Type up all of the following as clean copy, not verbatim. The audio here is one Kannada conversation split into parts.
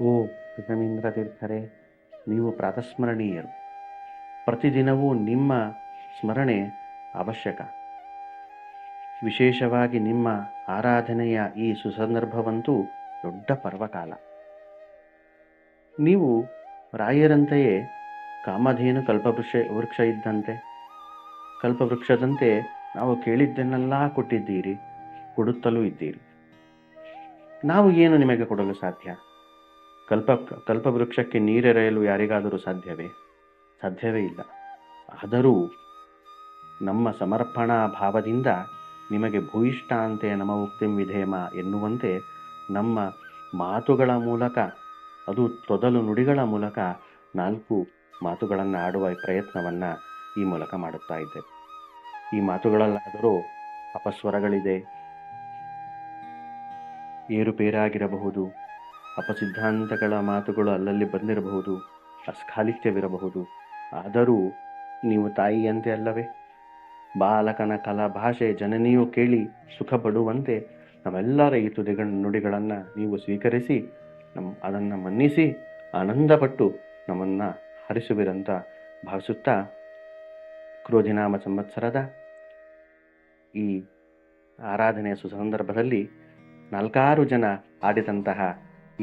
ಓ ಸುಷಮೀಂದ್ರ ತೀರ್ಥರೇ, ನೀವು ಪ್ರಾತಸ್ಮರಣೀಯರು. ಪ್ರತಿದಿನವೂ ನಿಮ್ಮ ಸ್ಮರಣೆ ಅವಶ್ಯಕ. ವಿಶೇಷವಾಗಿ ನಿಮ್ಮ ಆರಾಧನೆಯ ಈ ಸುಸಂದರ್ಭವಂತೂ ದೊಡ್ಡ ಪರ್ವಕಾಲ. ನೀವು ರಾಯರಂತೆಯೇ ಕಾಮಧೇನು ವೃಕ್ಷ ಇದ್ದಂತೆ, ಕಲ್ಪವೃಕ್ಷದಂತೆ ನಾವು ಕೇಳಿದ್ದನ್ನೆಲ್ಲ ಕೊಟ್ಟಿದ್ದೀರಿ, ಕೊಡುತ್ತಲೂ ಇದ್ದೀರಿ. ನಾವು ಏನು ನಿಮಗೆ ಕೊಡಲು ಸಾಧ್ಯ? ಕಲ್ಪವೃಕ್ಷಕ್ಕೆ ನೀರೆರೆಯಲು ಯಾರಿಗಾದರೂ ಸಾಧ್ಯವೇ? ಸಾಧ್ಯವೇ ಇಲ್ಲ. ಆದರೂ ನಮ್ಮ ಸಮರ್ಪಣಾ ಭಾವದಿಂದ ನಿಮಗೆ ಭೂಯಿಷ್ಠಾಂತೆ ನಮೋಕ್ತಿಂ ವಿಧೇಮ ಎನ್ನುವಂತೆ ನಮ್ಮ ಮಾತುಗಳ ಮೂಲಕ, ಅದು ತೊದಲು ನುಡಿಗಳ ಮೂಲಕ 4 ಮಾತುಗಳನ್ನು ಆಡುವ ಪ್ರಯತ್ನವನ್ನು ಈ ಮೂಲಕ ಮಾಡುತ್ತಾ ಇದ್ದೇವೆ. ಈ ಮಾತುಗಳಲ್ಲಾದರೂ ಅಪಸ್ವರಗಳಿದೆ, ಏರುಪೇರಾಗಿರಬಹುದು, ಅಪಸಿದ್ಧಾಂತಗಳ ಮಾತುಗಳು ಅಲ್ಲಲ್ಲಿ ಬಂದಿರಬಹುದು, ಅಸ್ಖಾಲಿತ್ಯವಿರಬಹುದು. ಆದರೂ ನೀವು ತಾಯಿಯಂತೆ ಅಲ್ಲವೇ? ಬಾಲಕನ ಕಲಾ ಭಾಷೆ ಜನನಿಯೂ ಕೇಳಿ ಸುಖ ಪಡುವಂತೆ ನಮ್ಮೆಲ್ಲರ ಈ ನುಡಿಗಳನ್ನು ನೀವು ಸ್ವೀಕರಿಸಿ ಅದನ್ನು ಮನ್ನಿಸಿ ಆನಂದಪಟ್ಟು ನಮ್ಮನ್ನು ಹರಿಸುವಿರಂತ ಭಾವಿಸುತ್ತಾ, ಕ್ರೋಧಿನಾಮ ಸಂವತ್ಸರದ ಈ ಆರಾಧನೆಯ ಸುಸಂದರ್ಭದಲ್ಲಿ 4 ಜನ ಆಡಿದಂತಹ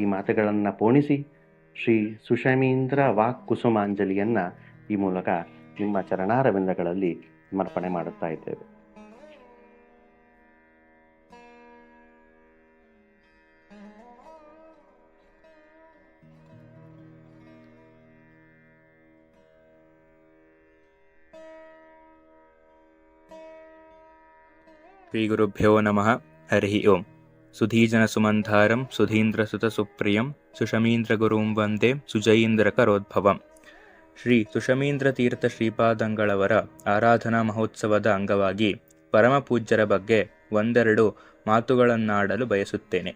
ಈ ಮಾತುಗಳನ್ನು ಪೋಣಿಸಿ ಶ್ರೀ ಸುಷಮೀಂದ್ರ ವಾಕ್ಕುಸುಮಾಂಜಲಿಯನ್ನು ಈ ಮೂಲಕ ನಿಮ್ಮ ಚರಣಾರವಿಂದಗಳಲ್ಲಿ ಸಮರ್ಪಣೆ ಮಾಡುತ್ತಾ ಇದ್ದೇವೆ. ಶ್ರೀ ಗುರುಭ್ಯೋ ನಮಃ. ಹರಿ ಓಂ. ಸುಧೀಜನಸುಮಂಧಾರಂ ಸುಧೀಂದ್ರಸುತಸುಪ್ರಿಯಂ ಸುಷಮೀಂದ್ರಗುರುಂ ವಂದೇ ಸುಜಯೀಂದ್ರಕರೋದ್ಭವಂ. ಶ್ರೀ ಸುಷಮೀಂದ್ರ ತೀರ್ಥ ಶ್ರೀಪಾದಂಗಳವರ ಆರಾಧನಾ ಮಹೋತ್ಸವದ ಅಂಗವಾಗಿ ಪರಮಪೂಜ್ಯರ ಬಗ್ಗೆ 1-2 ಮಾತುಗಳನ್ನಾಡಲು ಬಯಸುತ್ತೇನೆ.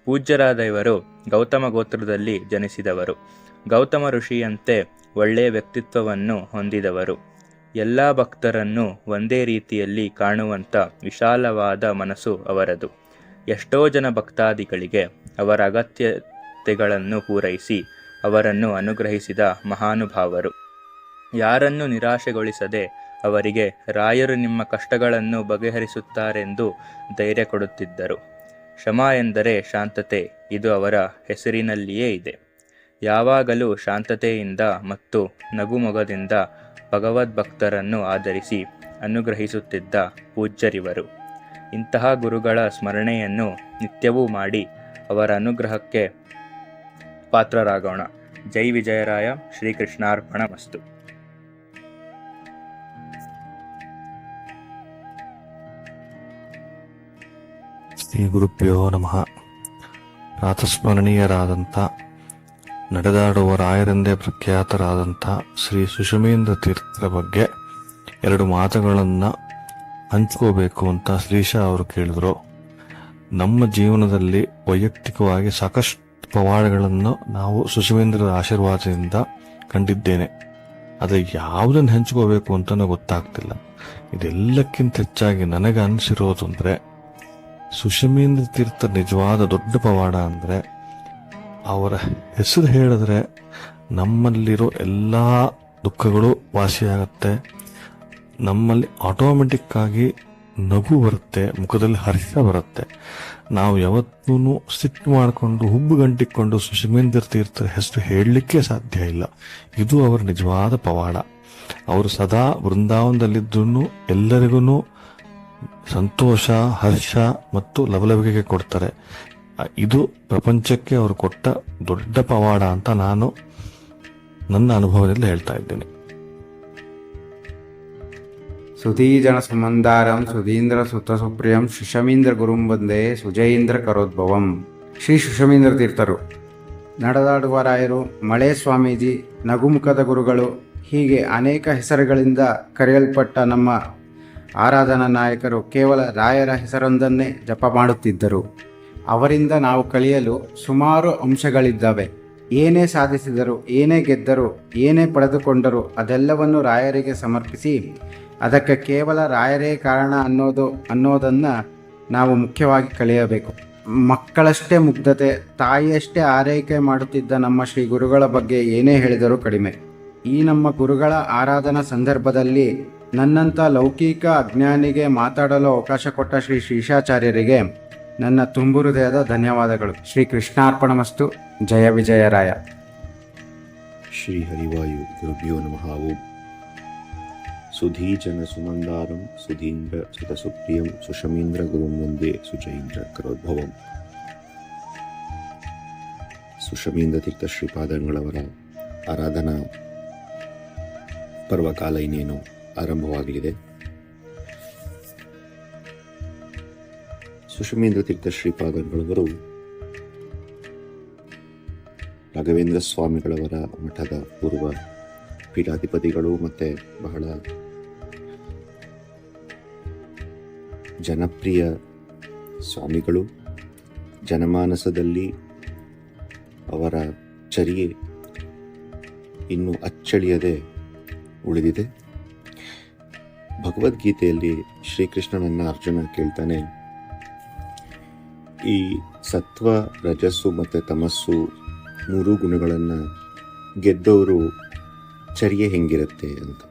ಪೂಜ್ಯರಾದ ಇವರು ಗೌತಮ ಗೋತ್ರದಲ್ಲಿ ಜನಿಸಿದವರು. ಗೌತಮ ಋಷಿಯಂತೆ ಒಳ್ಳೆಯ ವ್ಯಕ್ತಿತ್ವವನ್ನು ಹೊಂದಿದವರು. ಎಲ್ಲ ಭಕ್ತರನ್ನು ಒಂದೇ ರೀತಿಯಲ್ಲಿ ಕಾಣುವಂಥ ವಿಶಾಲವಾದ ಮನಸ್ಸು ಅವರದು. ಎಷ್ಟೋ ಜನ ಭಕ್ತಾದಿಗಳಿಗೆ ಅವರ ಅಗತ್ಯತೆಗಳನ್ನು ಪೂರೈಸಿ ಅವರನ್ನು ಅನುಗ್ರಹಿಸಿದ ಮಹಾನುಭಾವರು. ಯಾರನ್ನು ನಿರಾಶೆಗೊಳಿಸದೆ ಅವರಿಗೆ ರಾಯರು ನಿಮ್ಮ ಕಷ್ಟಗಳನ್ನು ಬಗೆಹರಿಸುತ್ತಾರೆಂದು ಧೈರ್ಯ ಕೊಡುತ್ತಿದ್ದರು. ಶಮ ಎಂದರೆ ಶಾಂತತೆ, ಇದು ಅವರ ಹೆಸರಿನಲ್ಲಿಯೇ ಇದೆ. ಯಾವಾಗಲೂ ಶಾಂತತೆಯಿಂದ ಮತ್ತು ನಗುಮೊಗದಿಂದ ಭಗವದ್ಭಕ್ತರನ್ನು ಆಧರಿಸಿ ಅನುಗ್ರಹಿಸುತ್ತಿದ್ದ ಪೂಜ್ಯರಿವರು. ಇಂತಹ ಗುರುಗಳ ಸ್ಮರಣೆಯನ್ನು ನಿತ್ಯವೂ ಮಾಡಿ ಅವರ ಅನುಗ್ರಹಕ್ಕೆ ಪಾತ್ರರಾಗೋಣ. ಜೈ ವಿಜಯರಾಯ. ಶ್ರೀಕೃಷ್ಣಾರ್ಪಣಮಸ್ತು. ಶ್ರೀ ಗುರುಭ್ಯೋ ನಮಃ. ಪ್ರಾತಸ್ಮರಣೀಯರಾದಂಥ, ನಡೆದಾಡುವ ರಾಯರೆಂದೇ ಪ್ರಖ್ಯಾತರಾದಂಥ ಶ್ರೀ ಸುಷಮೀಂದ್ರ ತೀರ್ಥರ ಬಗ್ಗೆ 2 ಮಾತುಗಳನ್ನು ಹಂಚ್ಕೋಬೇಕು ಅಂತ ಶ್ರೀಶ ಅವರು ಕೇಳಿದ್ರು. ನಮ್ಮ ಜೀವನದಲ್ಲಿ ವೈಯಕ್ತಿಕವಾಗಿ ಸಾಕಷ್ಟು ಪವಾಡಗಳನ್ನು ನಾವು ಸುಷಮೀಂದ್ರರ ಆಶೀರ್ವಾದದಿಂದ ಕಂಡಿದ್ದೇನೆ. ಆದರೆ ಯಾವುದನ್ನು ಹಂಚ್ಕೋಬೇಕು ಅಂತಲೂ ಗೊತ್ತಾಗ್ತಿಲ್ಲ. ಇದೆಲ್ಲಕ್ಕಿಂತ ಹೆಚ್ಚಾಗಿ ನನಗೆ ಅನಿಸಿರೋದು ಅಂದರೆ, ಸುಷಮೀಂದ್ರ ತೀರ್ಥ ನಿಜವಾದ ದೊಡ್ಡ ಪವಾಡ ಅಂದರೆ, ಅವರ ಹೆಸರು ಹೇಳಿದ್ರೆ ನಮ್ಮಲ್ಲಿರೋ ಎಲ್ಲ ದುಃಖಗಳು ವಾಸಿಯಾಗತ್ತೆ. ನಮ್ಮಲ್ಲಿ ಆಟೋಮೆಟಿಕ್ ಆಗಿ ನಗು ಬರುತ್ತೆ, ಮುಖದಲ್ಲಿ ಹರ್ಷ ಬರುತ್ತೆ. ನಾವು ಯಾವತ್ತೂ ಸಿಟ್ಟು ಮಾಡಿಕೊಂಡು ಹುಬ್ಬುಗಂಟಿಕೊಂಡು ಸುಷಮೀಂದ್ರ ತೀರ್ಥರ ಹೆಸರು ಹೇಳಲಿಕ್ಕೆ ಸಾಧ್ಯ ಇಲ್ಲ. ಇದು ಅವರ ನಿಜವಾದ ಪವಾಡ. ಅವರು ಸದಾ ವೃಂದಾವನದಲ್ಲಿದ್ದೂ ಎಲ್ಲರಿಗೂ ಸಂತೋಷ, ಹರ್ಷ ಮತ್ತು ಲವಲವಿಕೆ ಕೊಡ್ತಾರೆ. ಇದು ಪ್ರಪಂಚಕ್ಕೆ ಅವರು ಕೊಟ್ಟ ದೊಡ್ಡ ಪವಾಡ ಅಂತ ನಾನು ನನ್ನ ಅನುಭವದಿಂದ ಹೇಳ್ತಾ ಇದ್ದೇನೆ. ಸುಧೀಜನಸುಮಂಧಾರಂ ಸುಧೀಂದ್ರ ಸುತಸುಪ್ರಿಯಂ ಸುಷಮೀಂದ್ರ ಗುರುಂ ವಂದೇ ಸುಜಯೀಂದ್ರ ಕರೋದ್ಭವಂ. ಶ್ರೀ ಸುಷಮೀಂದ್ರ ತೀರ್ಥರು, ನಡೆದಾಡುವ ರಾಯರು, ಮಳೆ ಸ್ವಾಮೀಜಿ, ನಗುಮುಖದ ಗುರುಗಳು, ಹೀಗೆ ಅನೇಕ ಹೆಸರುಗಳಿಂದ ಕರೆಯಲ್ಪಟ್ಟ ನಮ್ಮ ಆರಾಧನಾ ನಾಯಕರು ಕೇವಲ ರಾಯರ ಹೆಸರೊಂದನ್ನೇ ಜಪ ಮಾಡುತ್ತಿದ್ದರು. ಅವರಿಂದ ನಾವು ಕಲಿಯಲು ಸುಮಾರು ಅಂಶಗಳಿದ್ದಾವೆ. ಏನೇ ಸಾಧಿಸಿದರು, ಏನೇ ಗೆದ್ದರು, ಏನೇ ಪಡೆದುಕೊಂಡರು ಅದೆಲ್ಲವನ್ನು ರಾಯರಿಗೆ ಸಮರ್ಪಿಸಿ ಅದಕ್ಕೆ ಕೇವಲ ರಾಯರೇ ಕಾರಣ ಅನ್ನೋದನ್ನು ನಾವು ಮುಖ್ಯವಾಗಿ ಕಲಿಯಬೇಕು. ಮಕ್ಕಳಷ್ಟೇ ಮುಗ್ಧತೆ, ತಾಯಿಯಷ್ಟೇ ಆರೈಕೆ ಮಾಡುತ್ತಿದ್ದ ನಮ್ಮ ಶ್ರೀ ಗುರುಗಳ ಬಗ್ಗೆ ಏನೇ ಹೇಳಿದರೂ ಕಡಿಮೆ. ಈ ನಮ್ಮ ಗುರುಗಳ ಆರಾಧನಾ ಸಂದರ್ಭದಲ್ಲಿ ನನ್ನಂಥ ಲೌಕಿಕ ಅಜ್ಞಾನಿಗೆ ಮಾತಾಡಲು ಅವಕಾಶ ಕೊಟ್ಟ ಶ್ರೀ ಶೇಷಾಚಾರ್ಯರಿಗೆ ನನ್ನ ತುಂಬು ಹೃದಯದ ಧನ್ಯವಾದಗಳು. ಶ್ರೀ ಕೃಷ್ಣಾರ್ಪಣಮಸ್ತು. ಜಯ ವಿಜಯರಾಯ. ಶ್ರೀ ಹರಿವಾಯು ಗುರುಭ್ಯೋ ನಮಃ. ಓಂ. ಸುಧೀಜನ ಸುಮಂದಾರಂ ಸುಧೀಂದ್ರ ಸುತ ಸುಪ್ರಿಯಂ ಸುಷಮೀಂದ್ರ ಗುರುಂ ವಂದೇ ಸುಜೈಂದ್ರ ಕರೋದ್ಭವಂ. ಸುಷಮೀಂದ್ರ ತೀರ್ಥ ಶ್ರೀಪಾದಂಗಳವರ ಆರಾಧನಾ ಪರ್ವಕಾಲ ಇನ್ನೇನು ಆರಂಭವಾಗಲಿದೆ. ಸುಷಮೀಂದ್ರ ತೀರ್ಥ ಶ್ರೀಪಾದಂಗಳವರು ರಾಘವೇಂದ್ರ ಸ್ವಾಮಿಗಳವರ ಮಠದ ಪೂರ್ವ ಪೀಠಾಧಿಪತಿಗಳು ಮತ್ತು ಬಹಳ ಜನಪ್ರಿಯ ಸ್ವಾಮಿಗಳು. ಜನಮಾನಸದಲ್ಲಿ ಅವರ ಚರ್ಯೆ ಇನ್ನೂ ಅಚ್ಚಳಿಯದೆ ಉಳಿದಿದೆ. ಭಗವದ್ಗೀತೆಯಲ್ಲಿ ಶ್ರೀಕೃಷ್ಣನನ್ನ ಅರ್ಜುನ ಕೇಳ್ತಾನೆ, ಈ ಸತ್ವ, ರಜಸ್ಸು ಮತ್ತು ತಮಸ್ಸು ಮೂರು ಗುಣಗಳನ್ನು ಗೆದ್ದವರು ಚರ್ಯೆ ಹೆಂಗಿರುತ್ತೆ ಅಂತ.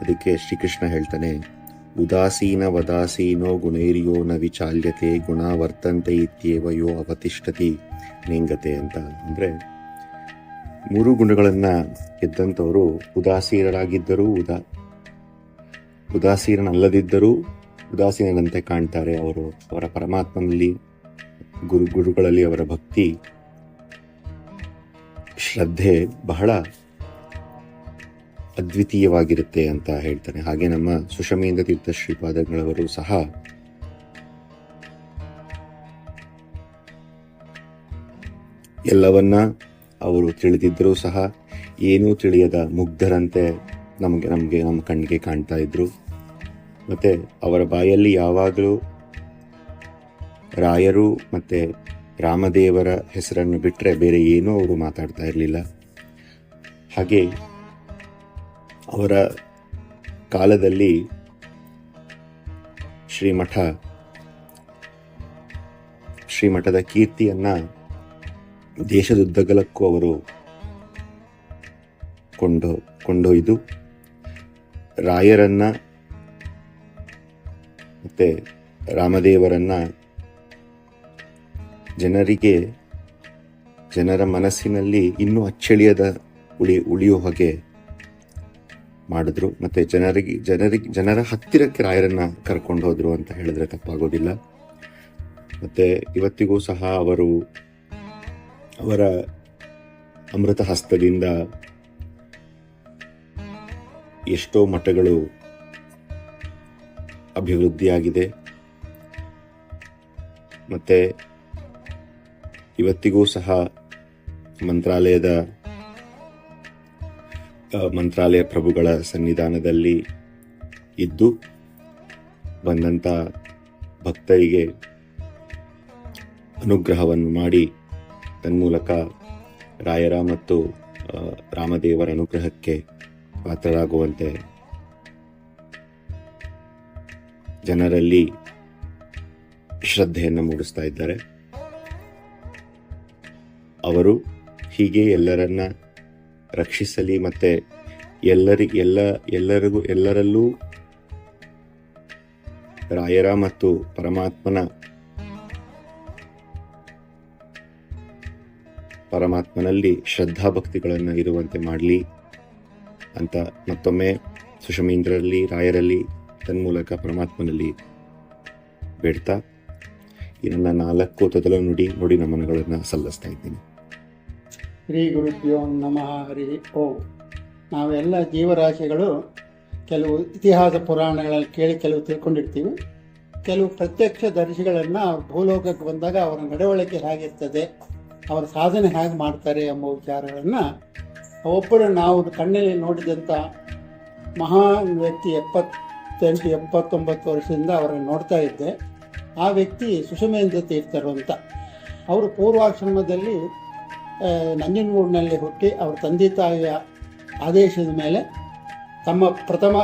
ಅದಕ್ಕೆ ಶ್ರೀಕೃಷ್ಣ ಹೇಳ್ತಾನೆ, ಉದಾಸೀನ ವದಾಸೀನೋ ಗುಣೈರ್ಯೋ ನ ವಿಚಾಲ್ಯತೆ ಗುಣ ವರ್ತಂತೆ ಇತ್ಯೇವ ಯೋ ಅವತಿಷ್ಠತಿ ನೇಂಗತೆ ಅಂತ. ಅಂದರೆ ಮೂರು ಗುಣಗಳನ್ನು ಗೆದ್ದಂಥವರು ಉದಾಸೀನರಾಗಿದ್ದರೂ ಉದಾಸೀನನಲ್ಲದಿದ್ದರೂ ಉದಾಸೀನರಂತೆ ಕಾಣ್ತಾರೆ. ಅವರ ಪರಮಾತ್ಮನಲ್ಲಿ ಗುರುಗಳಲ್ಲಿ ಅವರ ಭಕ್ತಿ ಶ್ರದ್ಧೆ ಬಹಳ ಅದ್ವಿತೀಯವಾಗಿರುತ್ತೆ ಅಂತ ಹೇಳ್ತಾನೆ. ಹಾಗೆ ನಮ್ಮ ಸುಷಮೀಂದ್ರ ತೀರ್ಥ ಶ್ರೀಪಾದಂಗಳವರು ಸಹ ಎಲ್ಲವನ್ನ ಅವರು ತಿಳಿದಿದ್ದರೂ ಸಹ ಏನೂ ತಿಳಿಯದ ಮುಗ್ಧರಂತೆ ನಮ್ಮ ಕಣ್ಣಿಗೆ ಕಾಣ್ತಾ ಇದ್ರು. ಮತ್ತೆ ಅವರ ಬಾಯಲ್ಲಿ ಯಾವಾಗಲೂ ರಾಯರು ಮತ್ತೆ ರಾಮದೇವರ ಹೆಸರನ್ನು ಬಿಟ್ಟರೆ ಬೇರೆ ಏನೂ ಅವರು ಮಾತಾಡ್ತಾ ಇರಲಿಲ್ಲ. ಹಾಗೆ ಅವರ ಕಾಲದಲ್ಲಿ ಶ್ರೀಮಠದ ಕೀರ್ತಿಯನ್ನ ದೇಶದುದ್ದಗಲಕ್ಕೂ ಅವರು ಕೊಂಡೊಯ್ದು ರಾಯರನ್ನ ಮತ್ತೆ ರಾಮದೇವರನ್ನ ಜನರ ಮನಸ್ಸಿನಲ್ಲಿ ಇನ್ನೂ ಅಚ್ಚಳಿಯದ ಉಳಿಯುವ ಹಾಗೆ ಮಾಡಿದ್ರು. ಮತ್ತೆ ಜನರ ಹತ್ತಿರಕ್ಕೆ ರಾಯರನ್ನ ಕರ್ಕೊಂಡು ಹೋದ್ರು ಅಂತ ಹೇಳಿದ್ರೆ ತಪ್ಪಾಗೋದಿಲ್ಲ. ಮತ್ತೆ ಇವತ್ತಿಗೂ ಸಹ ಅವರ ಅಮೃತ ಹಸ್ತದಿಂದ ಎಷ್ಟೋ ಮಠಗಳು ಅಭಿವೃದ್ಧಿಯಾಗಿದೆ. ಮತ್ತೆ ಇವತ್ತಿಗೂ ಸಹ ಮಂತ್ರಾಲಯ ಪ್ರಭುಗಳ ಸನ್ನಿಧಾನದಲ್ಲಿ ಇದ್ದು ಬಂದಂಥ ಭಕ್ತರಿಗೆ ಅನುಗ್ರಹವನ್ನು ಮಾಡಿ ತನ್ಮೂಲಕ ರಾಯರ ಮತ್ತು ರಾಮದೇವರ ಅನುಗ್ರಹಕ್ಕೆ ಪಾತ್ರರಾಗುವಂತೆ ಜನರಲ್ಲಿ ಶ್ರದ್ಧೆಯನ್ನು ಮೂಡಿಸ್ತಾ ಇದ್ದಾರೆ. ಅವರು ಹೀಗೆ ಎಲ್ಲರನ್ನ ರಕ್ಷಿಸಲಿ ಮತ್ತೆ ಎಲ್ಲರಲ್ಲೂ ರಾಯರ ಮತ್ತು ಪರಮಾತ್ಮನಲ್ಲಿ ಶ್ರದ್ಧಾಭಕ್ತಿಗಳನ್ನು ಇರುವಂತೆ ಮಾಡಲಿ ಅಂತ ಮತ್ತೊಮ್ಮೆ ಸುಷಮೀಂದ್ರಲ್ಲಿ, ರಾಯರಲ್ಲಿ, ತನ್ಮೂಲಕ ಪರಮಾತ್ಮನಲ್ಲಿ ಬೇಡ್ತಾ ಈ ನನ್ನ 4 ತೊದಲ ನುಡಿ ನಮನಗಳನ್ನು ಸಲ್ಲಿಸ್ತಾ ಇದ್ದೀನಿ. ಶ್ರೀ ಗುರುಭ್ಯೋ ನಮಃ. ಹರಿ ಓಂ. ನಾವೆಲ್ಲ ಜೀವರಾಶಿಗಳು ಕೆಲವು ಇತಿಹಾಸ ಪುರಾಣಗಳಲ್ಲಿ ಕೇಳಿ ಕೆಲವು ತಿಳ್ಕೊಂಡಿರ್ತೀವಿ. ಕೆಲವು ಪ್ರತ್ಯಕ್ಷ ದರ್ಶಿಗಳನ್ನು ಭೂಲೋಕಕ್ಕೆ ಬಂದಾಗ ಅವರ ನಡವಳಿಕೆ ಹೇಗಿರ್ತದೆ, ಅವರ ಸಾಧನೆ ಹೇಗೆ ಮಾಡ್ತಾರೆ ಎಂಬ ವಿಚಾರಗಳನ್ನು ಒಬ್ಬರು ನಾವು ಕಣ್ಣಲ್ಲಿ ನೋಡಿದಂಥ ಮಹಾನ್ ವ್ಯಕ್ತಿ 78-79 ವರ್ಷದಿಂದ ಅವರನ್ನು ನೋಡ್ತಾ ಇದ್ದೆ. ಆ ವ್ಯಕ್ತಿ ಸುಷಮೇಂದ್ರ ತೀರ್ಥರು ಅಂತ. ಅವರು ಪೂರ್ವಾಶ್ರಮದಲ್ಲಿ ನಂಜನಗೂಡಿನಲ್ಲಿ ಹುಟ್ಟಿ ಅವರ ತಂದೆ ತಾಯಿಯ ಆದೇಶದ ಮೇಲೆ ತಮ್ಮ ಪ್ರಥಮ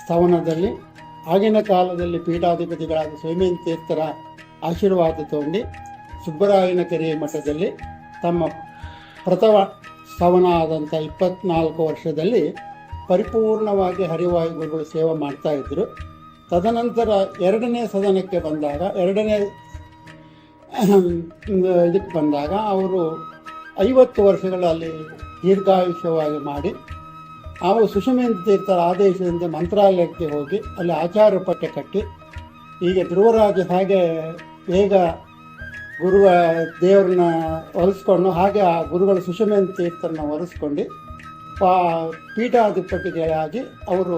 ಸ್ಥಾನದಲ್ಲಿ ಆಗಿನ ಕಾಲದಲ್ಲಿ ಪೀಠಾಧಿಪತಿಗಳಾದ ಸುಷಮೇಂದ್ರ ತೀರ್ಥರ ಆಶೀರ್ವಾದ ತಗೊಂಡು ಸುಬ್ಬರಾಯನ ಕೆರೆ ಮಠದಲ್ಲಿ ತಮ್ಮ ಪ್ರಥಮ ಸ್ಥಾವನ ಆದಂಥ 24 ವರ್ಷದಲ್ಲಿ ಪರಿಪೂರ್ಣವಾಗಿ ಹರಿವಾಯು ಗುರುಗಳು ಸೇವೆ ಮಾಡ್ತಾಯಿದ್ರು. ತದನಂತರ ಎರಡನೇ ಸದನಕ್ಕೆ ಬಂದಾಗ, ಎರಡನೇ ಇದಕ್ಕೆ ಬಂದಾಗ ಅವರು 50 ವರ್ಷಗಳಲ್ಲಿ ದೀರ್ಘಾಯುಷ್ಯವಾಗಿ ಮಾಡಿ ಅವರು ಸುಷಮೇಂದ್ರ ತೀರ್ಥರ ಆದೇಶದಿಂದ ಮಂತ್ರಾಲಯಕ್ಕೆ ಹೋಗಿ ಅಲ್ಲಿ ಆಚಾರ್ಯ ಪಠ್ಯ ಕಟ್ಟಿ, ಈಗ ಧ್ರುವರಾಜ ಹೇಗೆ ಬೇಗ ಗುರುವ ದೇವ್ರನ್ನ ಒಲಿಸ್ಕೊಂಡು ಹಾಗೆ ಆ ಗುರುಗಳು ಸುಷಮೇಂದ್ರ ತೀರ್ಥರನ್ನ ಒಲಿಸ್ಕೊಂಡು ಪೀಠಾಧಿಪತಿಗಳಾಗಿ ಅವರು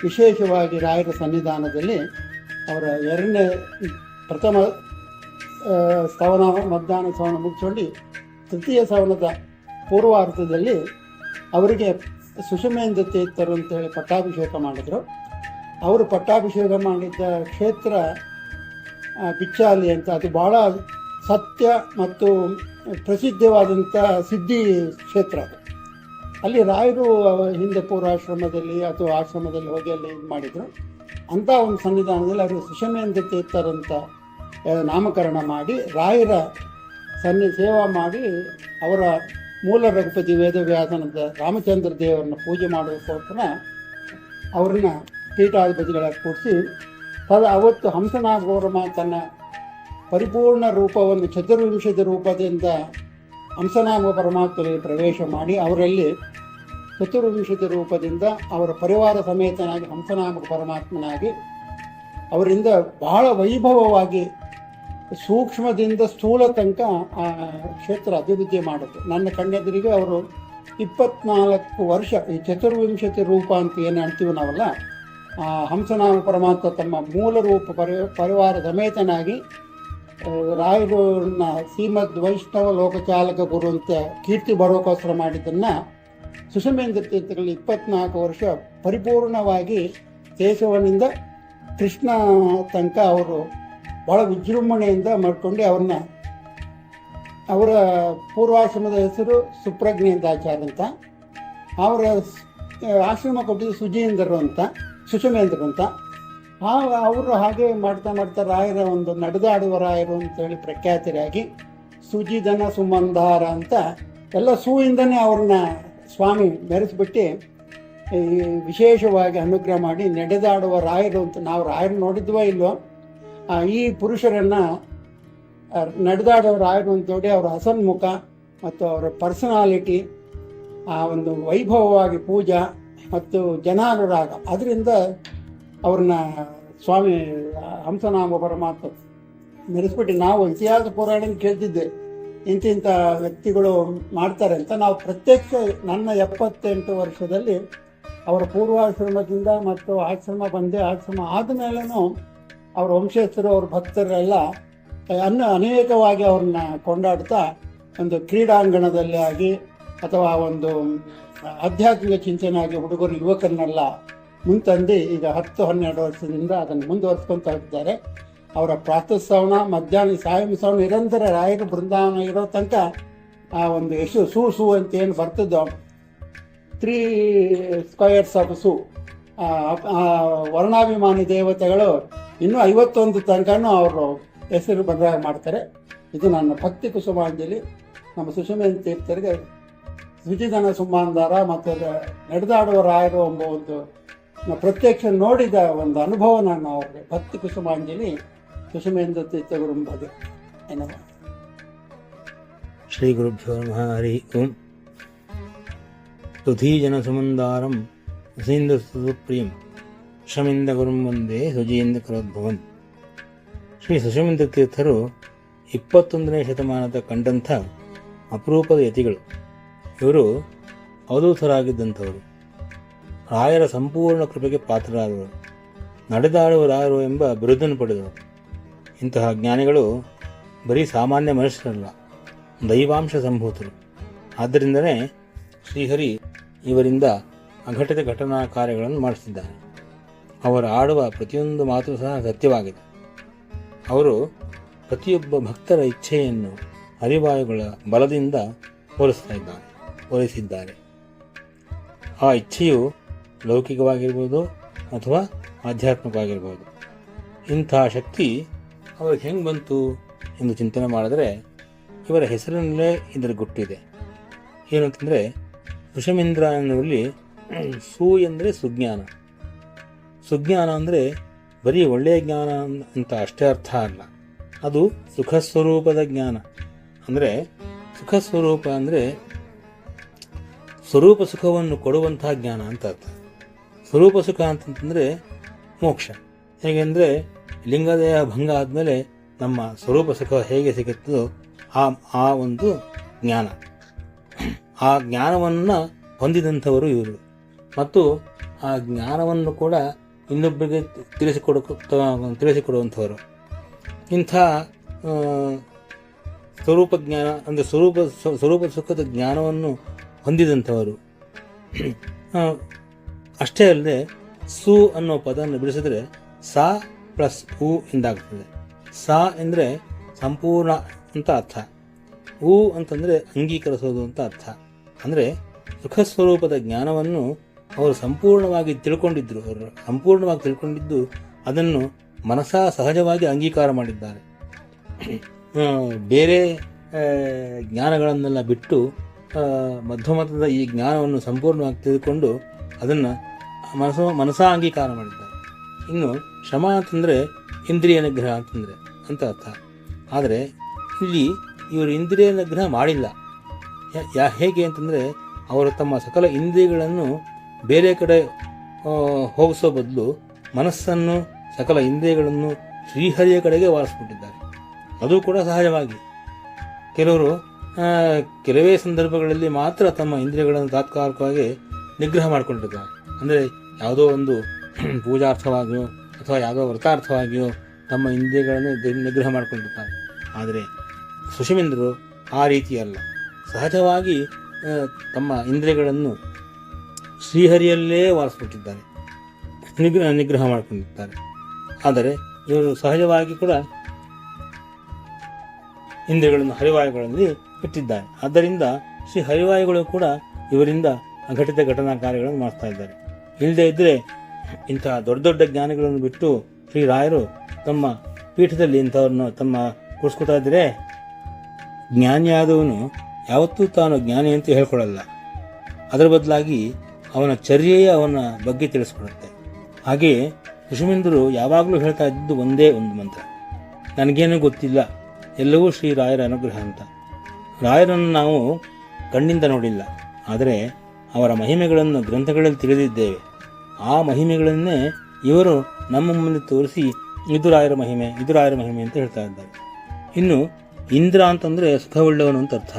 ವಿಶೇಷವಾಗಿ ರಾಯರ ಸನ್ನಿಧಾನದಲ್ಲಿ ಅವರ ಪ್ರಥಮ ಸ್ಥಾವನ ಮಧ್ಯಾಹ್ನ ಸ್ಥಾವನ ಮುಗಿಸ್ಕೊಂಡು ತೃತೀಯ ಸ್ಥಾವನದ ಪೂರ್ವಾರ್ಧದಲ್ಲಿ ಅವರಿಗೆ ಸುಷಮೇಂದ್ರ ತೀರ್ಥರು ಅಂತೇಳಿ ಪಟ್ಟಾಭಿಷೇಕ ಮಾಡಿದರು. ಅವರು ಪಟ್ಟಾಭಿಷೇಕ ಮಾಡಿದ್ದ ಕ್ಷೇತ್ರ ಬಿಚ್ಚಾಲಿ ಅಂತ, ಅದು ಭಾಳ ಸತ್ಯ ಮತ್ತು ಪ್ರಸಿದ್ಧವಾದಂಥ ಸಿದ್ಧಿ ಕ್ಷೇತ್ರ ಅದು. ಅಲ್ಲಿ ರಾಯರು ಹಿಂದೆ ಪೂರ್ವಾಶ್ರಮದಲ್ಲಿ ಅಥವಾ ಆಶ್ರಮದಲ್ಲಿ ಹೋಗಿ ಅಲ್ಲಿ ಇದು ಮಾಡಿದರು. ಅಂಥ ಒಂದು ಸನ್ನಿಧಾನದಲ್ಲಿ ಅವರು ಸುಷಮೇಂದ್ರ ತೀರ್ಥರಂತ ನಾಮಕರಣ ಮಾಡಿ ರಾಯರ ಸೇವಾ ಮಾಡಿ ಅವರ ಮೂಲ ರಘುಪತಿ ವೇದವ್ಯಾಸನದ ರಾಮಚಂದ್ರ ದೇವರನ್ನ ಪೂಜೆ ಮಾಡೋದಕ್ಕೋಸ್ಕರ ಅವ್ರನ್ನ ಪೀಠಾಧಿಪತಿಗಳಾಗಿ ಕೂಡಿಸಿ ಅವತ್ತು ಹಂಸನಾಗೌರಮ ತನ್ನ ಪರಿಪೂರ್ಣ ರೂಪವನ್ನು ಚತುರ್ವಿಂಶತಿ ರೂಪದಿಂದ ಹಂಸನಾಮ ಪರಮಾತ್ಮರಿಗೆ ಪ್ರವೇಶ ಮಾಡಿ ಅವರಲ್ಲಿ ಚತುರ್ವಿಂಶತಿ ರೂಪದಿಂದ ಅವರ ಪರಿವಾರ ಸಮೇತನಾಗಿ ಹಂಸನಾಮ ಪರಮಾತ್ಮನಾಗಿ ಅವರಿಂದ ಬಹಳ ವೈಭವವಾಗಿ ಸೂಕ್ಷ್ಮದಿಂದ ಸ್ಥೂಲ ತನಕ ಆ ಕ್ಷೇತ್ರ ಅಭಿವೃದ್ಧಿ ಮಾಡುತ್ತೆ. ನನ್ನ ಕಣ್ಣೆದುರಿಗೆ ಅವರು 24 ವರ್ಷ ಈ ಚತುರ್ವಿಂಶತಿ ರೂಪ ಅಂತ ಏನು ಹೇಳ್ತೀವಿ ನಾವಲ್ಲ, ಹಂಸನಾಮ ಪರಮಾತ್ಮ ತಮ್ಮ ಮೂಲ ರೂಪ ಪರಿವಾರ ಸಮೇತನಾಗಿ ರಾಯರನ್ನ ಶ್ರೀಮದ್ ವೈಷ್ಣವ ಲೋಕಚಾಲಕ ಗುರು ಅಂತ ಕೀರ್ತಿ ಬರೋಕ್ಕೋಸ್ಕರ ಮಾಡಿದ್ದನ್ನು ಸುಷಮೇಂದ್ರ ತೀರ್ಥಗಳಲ್ಲಿ 24 ವರ್ಷ ಪರಿಪೂರ್ಣವಾಗಿ ಕೇಶವನಿಂದ ಕೃಷ್ಣ ತನಕ ಅವರು ಭಾಳ ವಿಜೃಂಭಣೆಯಿಂದ ಮಾಡಿಕೊಂಡು ಅವರ ಪೂರ್ವಾಶ್ರಮದ ಹೆಸರು ಸುಪ್ರಜ್ಞೇಂದ್ರಾಚಾರ್ಯ ಅಂತ, ಅವರ ಆಶ್ರಮ ಕೊಟ್ಟಿದ್ದು ಸುಷಮೇಂದ್ರರು ಅಂತ. ಅವರು ಹಾಗೆ ಮಾಡ್ತಾ ರಾಯರ ಒಂದು ನಡೆದಾಡುವ ರಾಯರು ಅಂತೇಳಿ ಪ್ರಖ್ಯಾತರಾಗಿ ಸುಜಿಧನ ಸುಮಂದಾರ ಅಂತ ಎಲ್ಲ ಸೂಯಿಂದನೇ ಅವ್ರನ್ನ ಸ್ವಾಮಿ ಮೆರೆಸ್ಬಿಟ್ಟು ವಿಶೇಷವಾಗಿ ಅನುಗ್ರಹ ಮಾಡಿ ನಡೆದಾಡುವ ರಾಯರು ಅಂತ. ನಾವು ರಾಯರು ನೋಡಿದ್ವೋ ಇಲ್ವೋ, ಈ ಪುರುಷರನ್ನು ನಡೆದಾಡುವ ರಾಯರು ಅಂತ ನೋಡಿ ಅವರ ಹಸನ್ಮುಖ ಮತ್ತು ಅವರ ಪರ್ಸನಾಲಿಟಿ, ಆ ಒಂದು ವೈಭವವಾಗಿ ಪೂಜಾ ಮತ್ತು ಜನಾನುರಾಗ, ಅದರಿಂದ ಅವ್ರನ್ನ ಸ್ವಾಮಿ ಹಂಸನಾಮ ಪರಮಾತ್ಮ ಮೆರೆಸ್ಬಿಟ್ಟು ನಾವು ಇತಿಹಾಸ ಪುರಾಣ ಕೇಳ್ತಿದ್ದೆ ಇಂಥ ವ್ಯಕ್ತಿಗಳು ಮಾಡ್ತಾರೆ ಅಂತ. ನಾವು ಪ್ರತ್ಯಕ್ಷ ನನ್ನ 78 ವರ್ಷದಲ್ಲಿ ಅವರ ಪೂರ್ವಾಶ್ರಮದಿಂದ ಮತ್ತು ಆಶ್ರಮ ಆದಮೇಲೂ ಅವ್ರ ವಂಶಸ್ಥರು ಅವ್ರ ಭಕ್ತರೆಲ್ಲ ಅನೇಕವಾಗಿ ಅವ್ರನ್ನ ಕೊಂಡಾಡ್ತಾ ಒಂದು ಕ್ರೀಡಾಂಗಣದಲ್ಲಿ ಆಗಿ ಅಥವಾ ಒಂದು ಆಧ್ಯಾತ್ಮಿಕ ಚಿಂತನೆ ಆಗಿ ಹುಡುಗರು ಯುವಕರನ್ನೆಲ್ಲ ಮುಂತಂದು ಈಗ 10-12 ವರ್ಷದಿಂದ ಅದನ್ನು ಮುಂದುವರ್ಸ್ಕೊತಾ ಇದ್ದಾರೆ. ಅವರ ಪ್ರಾತಃ ಶ್ರವಣ, ಮಧ್ಯಾಹ್ನ ಸಾಯಂ ಶ್ರವಣ ನಿರಂತರ ರಾಯರ ಬೃಂದಾವನ ಇರೋ ತನಕ ಆ ಒಂದು ಎಷ್ಟು ಸೂ ಅಂತ ಏನು ಬರ್ತದೋ 3 ಸ್ಕ್ವಯರ್ಸ್ ಆಫ್ ಸೂ, ವರ್ಣಾಭಿಮಾನಿ ದೇವತೆಗಳು ಇನ್ನೂ 51 ತನಕನೂ ಅವರು ಹೆಸರು ಬದಲಾಗ ಮಾಡ್ತಾರೆ. ಇದು ನನ್ನ ಭಕ್ತಿ ಕುಸುಮಾಂಜಲಿ ನಮ್ಮ ಸುಷಮೇಂದ್ರ ತೀರ್ಥರಿಗೆ ಸುಜಿಧನ ಸುಮಾಂದಾರ ಮತ್ತು ನಡೆದಾಡುವ ರಾಯರು ಎಂಬ ಒಂದು ಪ್ರತ್ಯಕ್ಷ ನೋಡಿದ ಒಂದು ಅನುಭವ ನಾನು ಅವ್ರಿಗೆ ಭಕ್ತಿ ಕುಸುಮಾಂಜಲಿ ಸುಷಮೇಂದ್ರ ತೀರ್ಥ ಗುರುಂಬದು ಎನ್ನುವ. ಶ್ರೀ ಗುರುಭ್ಯೋ ನಮಃ. ಹರಿ ಓಂ. ಸುಧೀಜನ ಸುಮಂದಾರಂ ಸುಧೀಂದ್ರ ಸುಪ್ರಿಯಂ ಶಮಿಂದ ಗುರುಂ ವಂದೇ ಸುಜೀಂದ್ರ ಕರೋದ್ಭವಂ. ಶ್ರೀ ಸುಷಮೇಂದ್ರ ತೀರ್ಥರು 21ನೇ ಶತಮಾನದ ಕಂಡಂಥ ಅಪರೂಪದ ಯತಿಗಳು. ಇವರು ಅವಧೂತರಾಗಿದ್ದಂಥವರು, ರಾಯರ ಸಂಪೂರ್ಣ ಕೃಪೆಗೆ ಪಾತ್ರರಾದವರು, ನಡೆದಾಡುವ ರಾಯರು ಎಂಬ ಬಿರುದನ್ನು ಪಡೆದವರು. ಇಂತಹ ಜ್ಞಾನಿಗಳು ಬರೀ ಸಾಮಾನ್ಯ ಮನುಷ್ಯರಲ್ಲ, ದೈವಾಂಶ ಸಂಭೂತರು. ಆದ್ದರಿಂದಲೇ ಶ್ರೀಹರಿ ಇವರಿಂದ ಅಘಟಿತ ಘಟನಾ ಕಾರ್ಯಗಳನ್ನು ಮಾಡಿಸಿದ್ದಾರೆ. ಅವರು ಆಡುವ ಪ್ರತಿಯೊಂದು ಮಾತು ಸಹ ಸತ್ಯವಾಗಿದೆ. ಅವರು ಪ್ರತಿಯೊಬ್ಬ ಭಕ್ತರ ಇಚ್ಛೆಯನ್ನು ಹರಿವಾಯುಗಳ ಬಲದಿಂದ ಹೋಲಿಸಿದ್ದಾರೆ. ಆ ಇಚ್ಛೆಯು ಲೌಕಿಕವಾಗಿರ್ಬೋದು ಅಥವಾ ಆಧ್ಯಾತ್ಮಿಕವಾಗಿರ್ಬೋದು. ಇಂಥ ಶಕ್ತಿ ಅವ್ರಿಗೆ ಹೆಂಗೆ ಬಂತು ಎಂದು ಚಿಂತನೆ ಮಾಡಿದರೆ ಇವರ ಹೆಸರಿನಲ್ಲೇ ಇದರ ಗುಟ್ಟಿದೆ. ಏನು ಅಂತಂದರೆ ಸುಷಮೀಂದ್ರ ಎನ್ನುವಲ್ಲಿ ಸು ಎಂದರೆ ಸುಜ್ಞಾನ. ಸುಜ್ಞಾನ ಅಂದರೆ ಬರೀ ಒಳ್ಳೆಯ ಜ್ಞಾನ ಅಂತ ಅಷ್ಟೇ ಅರ್ಥ ಅಲ್ಲ, ಅದು ಸುಖ ಸ್ವರೂಪದ ಜ್ಞಾನ. ಅಂದರೆ ಸುಖ ಸ್ವರೂಪ ಅಂದರೆ ಸ್ವರೂಪ ಸುಖವನ್ನು ಕೊಡುವಂತಹ ಜ್ಞಾನ ಅಂತ ಅರ್ಥ. ಸ್ವರೂಪ ಸುಖ ಅಂತಂತಂದರೆ ಮೋಕ್ಷ. ಹೇಗೆಂದರೆ ಲಿಂಗದೇಹ ಭಂಗ ಆದಮೇಲೆ ನಮ್ಮ ಸ್ವರೂಪ ಸುಖ ಹೇಗೆ ಸಿಗುತ್ತದೋ ಆ ಒಂದು ಜ್ಞಾನ, ಆ ಜ್ಞಾನವನ್ನು ಹೊಂದಿದಂಥವರು ಇವರು. ಮತ್ತು ಆ ಜ್ಞಾನವನ್ನು ಕೂಡ ಇನ್ನೊಬ್ಬರಿಗೆ ತಿಳಿಸಿಕೊಡುವಂಥವರು. ಇಂಥ ಸ್ವರೂಪ ಜ್ಞಾನ ಅಂದರೆ ಸ್ವರೂಪ ಸುಖದ ಜ್ಞಾನವನ್ನು ಹೊಂದಿದಂಥವರು. ಅಷ್ಟೇ ಅಲ್ಲದೆ ಸು ಅನ್ನೋ ಪದವನ್ನು ಬಿಡಿಸಿದ್ರೆ ಸಾ ಪ್ಲಸ್ ಉ ಎಂದಾಗ್ತದೆ. ಸಾ ಎಂದರೆ ಸಂಪೂರ್ಣ ಅಂತ ಅರ್ಥ, ಉ ಅಂತಂದರೆ ಅಂಗೀಕರಿಸೋದು ಅಂತ ಅರ್ಥ. ಅಂದರೆ ಸುಖ ಸ್ವರೂಪದ ಜ್ಞಾನವನ್ನು ಅವರು ಸಂಪೂರ್ಣವಾಗಿ ತಿಳ್ಕೊಂಡಿದ್ದು ಅದನ್ನು ಮನಸಾ ಸಹಜವಾಗಿ ಅಂಗೀಕಾರ ಮಾಡಿದ್ದಾರೆ. ಬೇರೆ ಜ್ಞಾನಗಳನ್ನೆಲ್ಲ ಬಿಟ್ಟು ಮಧ್ಯಮತದ ಈ ಜ್ಞಾನವನ್ನು ಸಂಪೂರ್ಣವಾಗಿ ತಿಳಿದುಕೊಂಡು ಅದನ್ನು ಮನಸಾ ಅಂಗೀಕಾರ ಮಾಡಿದ್ದಾರೆ. ಇನ್ನು ಶಮ ಅಂತಂದರೆ ಇಂದ್ರಿಯ ನಿಗ್ರಹ ಅಂತ ಅರ್ಥ. ಆದರೆ ಇಲ್ಲಿ ಇವರು ಇಂದ್ರಿಯ ನಿಗ್ರಹ ಮಾಡಿಲ್ಲ. ಹೇಗೆ ಅಂತಂದರೆ ಅವರು ತಮ್ಮ ಸಕಲ ಇಂದ್ರಿಯಗಳನ್ನು ಬೇರೆ ಕಡೆ ಹೋಗಿಸೋ ಬದಲು ಮನಸ್ಸನ್ನು ಸಕಲ ಇಂದ್ರಿಯಗಳನ್ನು ಶ್ರೀಹರಿಯ ಕಡೆಗೆ ವಾರಿಸ್ಬಿಟ್ಟಿದ್ದಾರೆ. ಅದು ಕೂಡ ಸಹಜವಾಗಿ. ಕೆಲವೇ ಸಂದರ್ಭಗಳಲ್ಲಿ ಮಾತ್ರ ತಮ್ಮ ಇಂದ್ರಿಯಗಳನ್ನು ತಾತ್ಕಾಲಿಕವಾಗಿ ನಿಗ್ರಹ ಮಾಡಿಕೊಂಡಿರ್ತಾರೆ. ಅಂದರೆ ಯಾವುದೋ ಒಂದು ಪೂಜಾರ್ಥವಾಗಿಯೋ ಅಥವಾ ಯಾವುದೋ ವ್ರತಾರ್ಥವಾಗಿಯೋ ತಮ್ಮ ಇಂದ್ರಿಯಗಳನ್ನು ನಿಗ್ರಹ ಮಾಡಿಕೊಂಡಿರ್ತಾರೆ. ಆದರೆ ಸುಷಮೀಂದ್ರರು ಆ ರೀತಿ ಅಲ್ಲ, ಸಹಜವಾಗಿ ತಮ್ಮ ಇಂದ್ರಿಯಗಳನ್ನು ಶ್ರೀಹರಿಯಲ್ಲೇ ವಾರಿಸ್ಬಿಟ್ಟಿದ್ದಾರೆ, ನಿಗ್ರಹ ಮಾಡಿಕೊಂಡಿರ್ತಾರೆ. ಆದರೆ ಇವರು ಸಹಜವಾಗಿ ಕೂಡ ಇಂದ್ರಿಯಗಳನ್ನು ಹರಿವಾಯುಗಳಲ್ಲಿ ಇಟ್ಟಿದ್ದಾರೆ. ಆದ್ದರಿಂದ ಶ್ರೀ ಹರಿವಾಯುಗಳು ಕೂಡ ಇವರಿಂದ ಅಘಟಿತ ಘಟನಾ ಕಾರ್ಯಗಳನ್ನು ಮಾಡ್ತಾ ಇದ್ದಾರೆ. ಇಲ್ಲದೆ ಇದ್ದರೆ ಇಂತಹ ದೊಡ್ಡ ದೊಡ್ಡ ಜ್ಞಾನಿಗಳನ್ನು ಬಿಟ್ಟು ಶ್ರೀರಾಯರು ತಮ್ಮ ಪೀಠದಲ್ಲಿ ಇಂಥವ್ರನ್ನು ತಮ್ಮ ಕೂರಿಸ್ಕೊತಾ ಇದ್ದರೆ, ಜ್ಞಾನಿಯಾದವನು ಯಾವತ್ತೂ ತಾನು ಜ್ಞಾನಿ ಅಂತ ಹೇಳ್ಕೊಳ್ಳಲ್ಲ. ಅದರ ಬದಲಾಗಿ ಅವನ ಚರ್ಯೆಯೇ ಅವನ ಬಗ್ಗೆ ತಿಳಿಸ್ಕೊಡುತ್ತೆ. ಹಾಗೆಯೇ ಸುಷಮೀಂದ್ರರು ಯಾವಾಗಲೂ ಹೇಳ್ತಾ ಇದ್ದು ಒಂದೇ ಒಂದು ಮಂತ್ರ, ನನಗೇನೂ ಗೊತ್ತಿಲ್ಲ, ಎಲ್ಲವೂ ಶ್ರೀ ರಾಯರ ಅನುಗ್ರಹ ಅಂತ. ರಾಯರನ್ನು ನಾವು ಕಣ್ಣಿಂದ ನೋಡಿಲ್ಲ, ಆದರೆ ಅವರ ಮಹಿಮೆಗಳನ್ನು ಗ್ರಂಥಗಳಲ್ಲಿ ತಿಳಿದಿದ್ದೇವೆ. ಆ ಮಹಿಮೆಗಳನ್ನೇ ಇವರು ನಮ್ಮ ಮುಂದೆ ತೋರಿಸಿ ಇದು ರಾಯರ ಮಹಿಮೆ ಅಂತ ಹೇಳ್ತಾ ಇದ್ದಾರೆ. ಇನ್ನು ಇಂದ್ರ ಅಂತಂದರೆ ಸುಖವುಳ್ಳವನು ಅಂತ ಅರ್ಥ.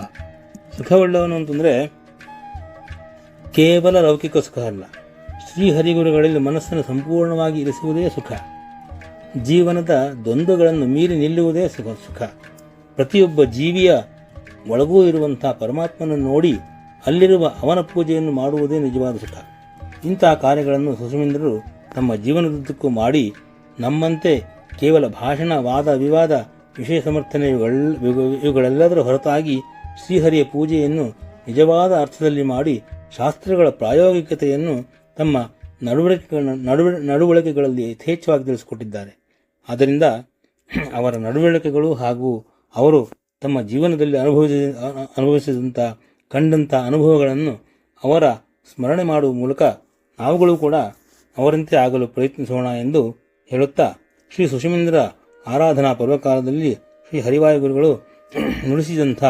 ಸುಖವುಳ್ಳವನು ಅಂತಂದರೆ ಕೇವಲ ಲೌಕಿಕ ಸುಖ ಅಲ್ಲ, ಶ್ರೀಹರಿಗುರುಗಳಲ್ಲಿ ಮನಸ್ಸನ್ನು ಸಂಪೂರ್ಣವಾಗಿ ಇರಿಸುವುದೇ ಸುಖ. ಜೀವನದ ದ್ವಂದ್ವಗಳನ್ನು ಮೀರಿ ನಿಲ್ಲುವುದೇ ಸುಖ. ಪ್ರತಿಯೊಬ್ಬ ಜೀವಿಯ ಒಳಗೂ ಇರುವಂಥ ಪರಮಾತ್ಮನನ್ನು ನೋಡಿ ಅಲ್ಲಿರುವ ಅವನ ಪೂಜೆಯನ್ನು ಮಾಡುವುದೇ ನಿಜವಾದ ಸುಖ. ಇಂತಹ ಕಾರ್ಯಗಳನ್ನು ಸುಷಮೀಂದ್ರರು ತಮ್ಮ ಜೀವನದುದ್ದಕ್ಕೂ ಮಾಡಿ ನಮ್ಮಂತೆ ಕೇವಲ ಭಾಷಣ, ವಾದ, ವಿವಾದ, ವಿಷಯ ಸಮರ್ಥನೆ ಇವುಗಳೆಲ್ಲದರ ಹೊರತಾಗಿ ಶ್ರೀಹರಿಯ ಪೂಜೆಯನ್ನು ನಿಜವಾದ ಅರ್ಥದಲ್ಲಿ ಮಾಡಿ ಶಾಸ್ತ್ರಗಳ ಪ್ರಾಯೋಗಿಕತೆಯನ್ನು ತಮ್ಮ ನಡವಳಿಕೆಗಳಲ್ಲಿ ಯಥೇಚ್ಛವಾಗಿ ತಿಳಿಸಿಕೊಟ್ಟಿದ್ದಾರೆ. ಆದ್ದರಿಂದ ಅವರ ನಡವಳಿಕೆಗಳು ಹಾಗೂ ಅವರು ತಮ್ಮ ಜೀವನದಲ್ಲಿ ಅನುಭವಿಸಿದಂಥ ಕಂಡಂಥ ಅನುಭವಗಳನ್ನು ಅವರ ಸ್ಮರಣೆ ಮಾಡುವ ಮೂಲಕ ನಾವುಗಳು ಕೂಡ ಅವರಂತೆ ಆಗಲು ಪ್ರಯತ್ನಿಸೋಣ ಎಂದು ಹೇಳುತ್ತಾ, ಶ್ರೀ ಸುಷಮೀಂದ್ರ ಆರಾಧನಾ ಪರ್ವಕಾಲದಲ್ಲಿ ಶ್ರೀ ಹರಿವಾಯುಗುರುಗಳು ನುಡಿಸಿದಂಥ